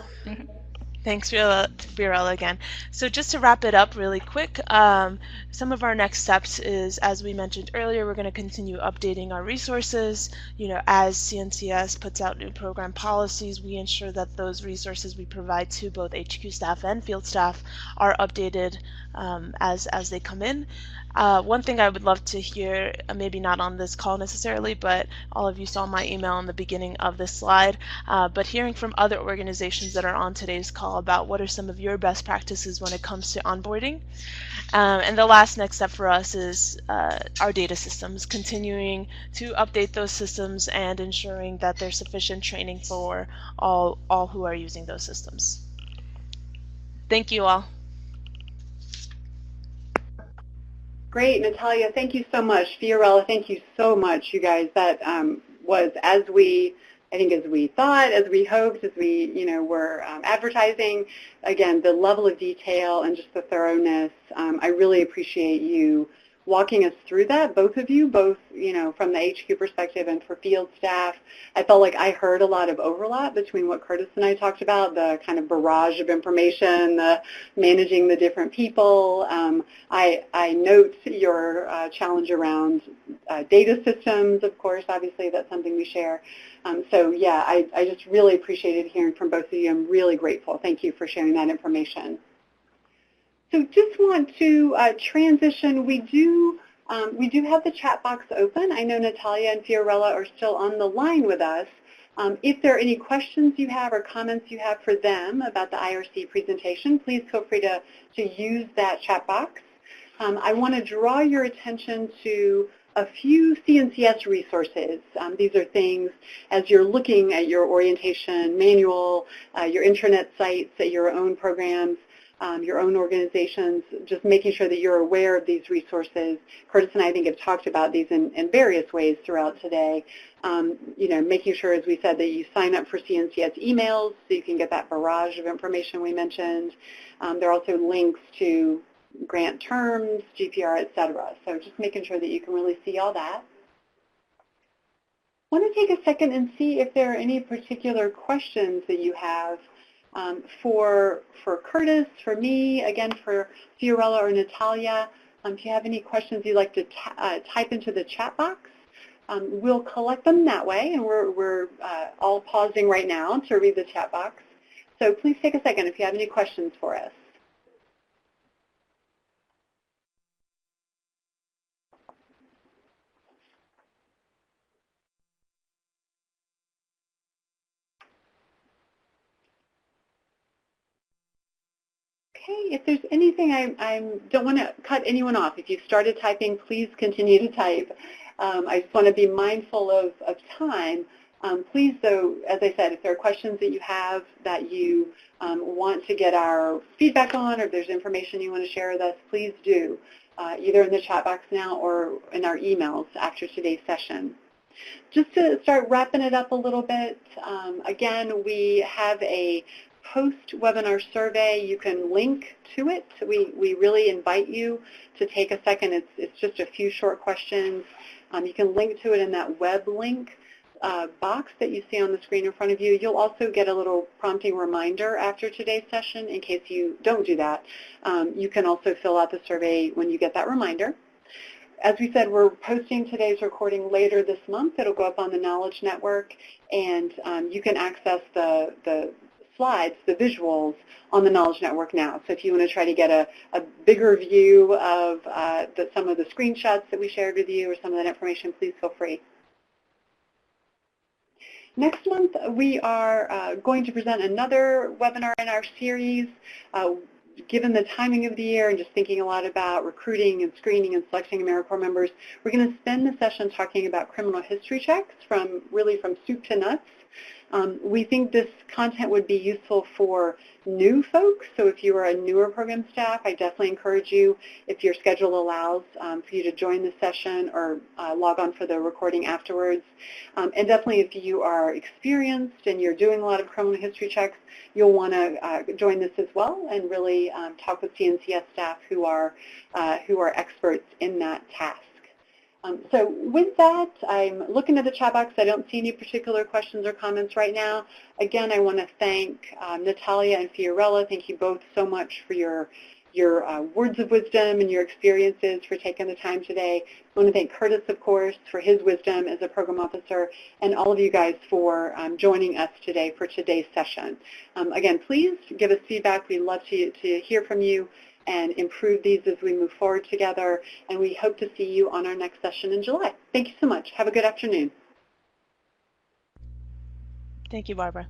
Thanks, Fiorella, again. So just to wrap it up really quick, some of our next steps is, as we mentioned earlier, we're going to continue updating our resources. As CNCS puts out new program policies, we ensure that those resources we provide to both HQ staff and field staff are updated as they come in. One thing I would love to hear, maybe not on this call necessarily, but all of you saw my email in the beginning of this slide, but hearing from other organizations that are on today's call about what are some of your best practices when it comes to onboarding. And the last next step for us is our data systems, continuing to update those systems and ensuring that there's sufficient training for all who are using those systems. Thank you all. Great, Natalia, thank you so much. Fiorella, thank you so much, you guys. That was as we thought, as we hoped, as we were advertising. Again, the level of detail and just the thoroughness. I really appreciate you walking us through that, both of you, both from the HQ perspective and for field staff. I felt like I heard a lot of overlap between what Curtis and I talked about, the kind of barrage of information, the managing the different people. I note your challenge around data systems, of course. Obviously, that's something we share. So yeah, I just really appreciated hearing from both of you. I'm really grateful. Thank you for sharing that information. So just want to transition. We do have the chat box open. I know Natalia and Fiorella are still on the line with us. If there are any questions you have or comments you have for them about the IRC presentation, please feel free to use that chat box. I want to draw your attention to a few CNCS resources. These are things as you're looking at your orientation manual, your intranet sites, at your own programs, your own organizations, just making sure that you're aware of these resources. Curtis and I think have talked about these in various ways throughout today. Making sure, as we said, that you sign up for CNCS emails so you can get that barrage of information we mentioned. There are also links to grant terms, GPR, et cetera. So just making sure that you can really see all that. I want to take a second and see if there are any particular questions that you have for Curtis, for me, again for Fiorella or Natalia. If you have any questions you'd like to type into the chat box, we'll collect them that way, and we're all pausing right now to read the chat box. So please take a second if you have any questions for us. Okay, if there's anything, I don't want to cut anyone off. If you've started typing, please continue to type. I just want to be mindful of time. Please, though, as I said, if there are questions that you have that you want to get our feedback on, or if there's information you want to share with us, please do, either in the chat box now or in our emails after today's session. Just to start wrapping it up a little bit, again, we have a post-webinar survey. You can link to it. We really invite you to take a second. It's just a few short questions. You can link to it in that web link box that you see on the screen in front of you. You'll also get a little prompting reminder after today's session in case you don't do that. You can also fill out the survey when you get that reminder. As we said, we're posting today's recording later this month. It'll go up on the Knowledge Network, and you can access the slides, the visuals, on the Knowledge Network now. So if you want to try to get a bigger view of some of the screenshots that we shared with you or some of that information, please feel free. Next month, we are going to present another webinar in our series. Given the timing of the year and just thinking a lot about recruiting and screening and selecting AmeriCorps members, we're going to spend the session talking about criminal history checks from soup to nuts. We think this content would be useful for new folks, so if you are a newer program staff, I definitely encourage you, if your schedule allows, for you to join the session or log on for the recording afterwards. And definitely if you are experienced and you're doing a lot of criminal history checks, you'll want to join this as well and really talk with CNCS staff who are experts in that task. So with that, I'm looking at the chat box. I don't see any particular questions or comments right now. Again, I want to thank Natalia and Fiorella. Thank you both so much for your words of wisdom and your experiences, for taking the time today. I want to thank Curtis, of course, for his wisdom as a program officer, and all of you guys for joining us today for today's session. Again, please give us feedback. We'd love to hear from you. and improve these as we move forward together. And we hope to see you on our next session in July. Thank you so much. Have a good afternoon. Thank you, Barbara.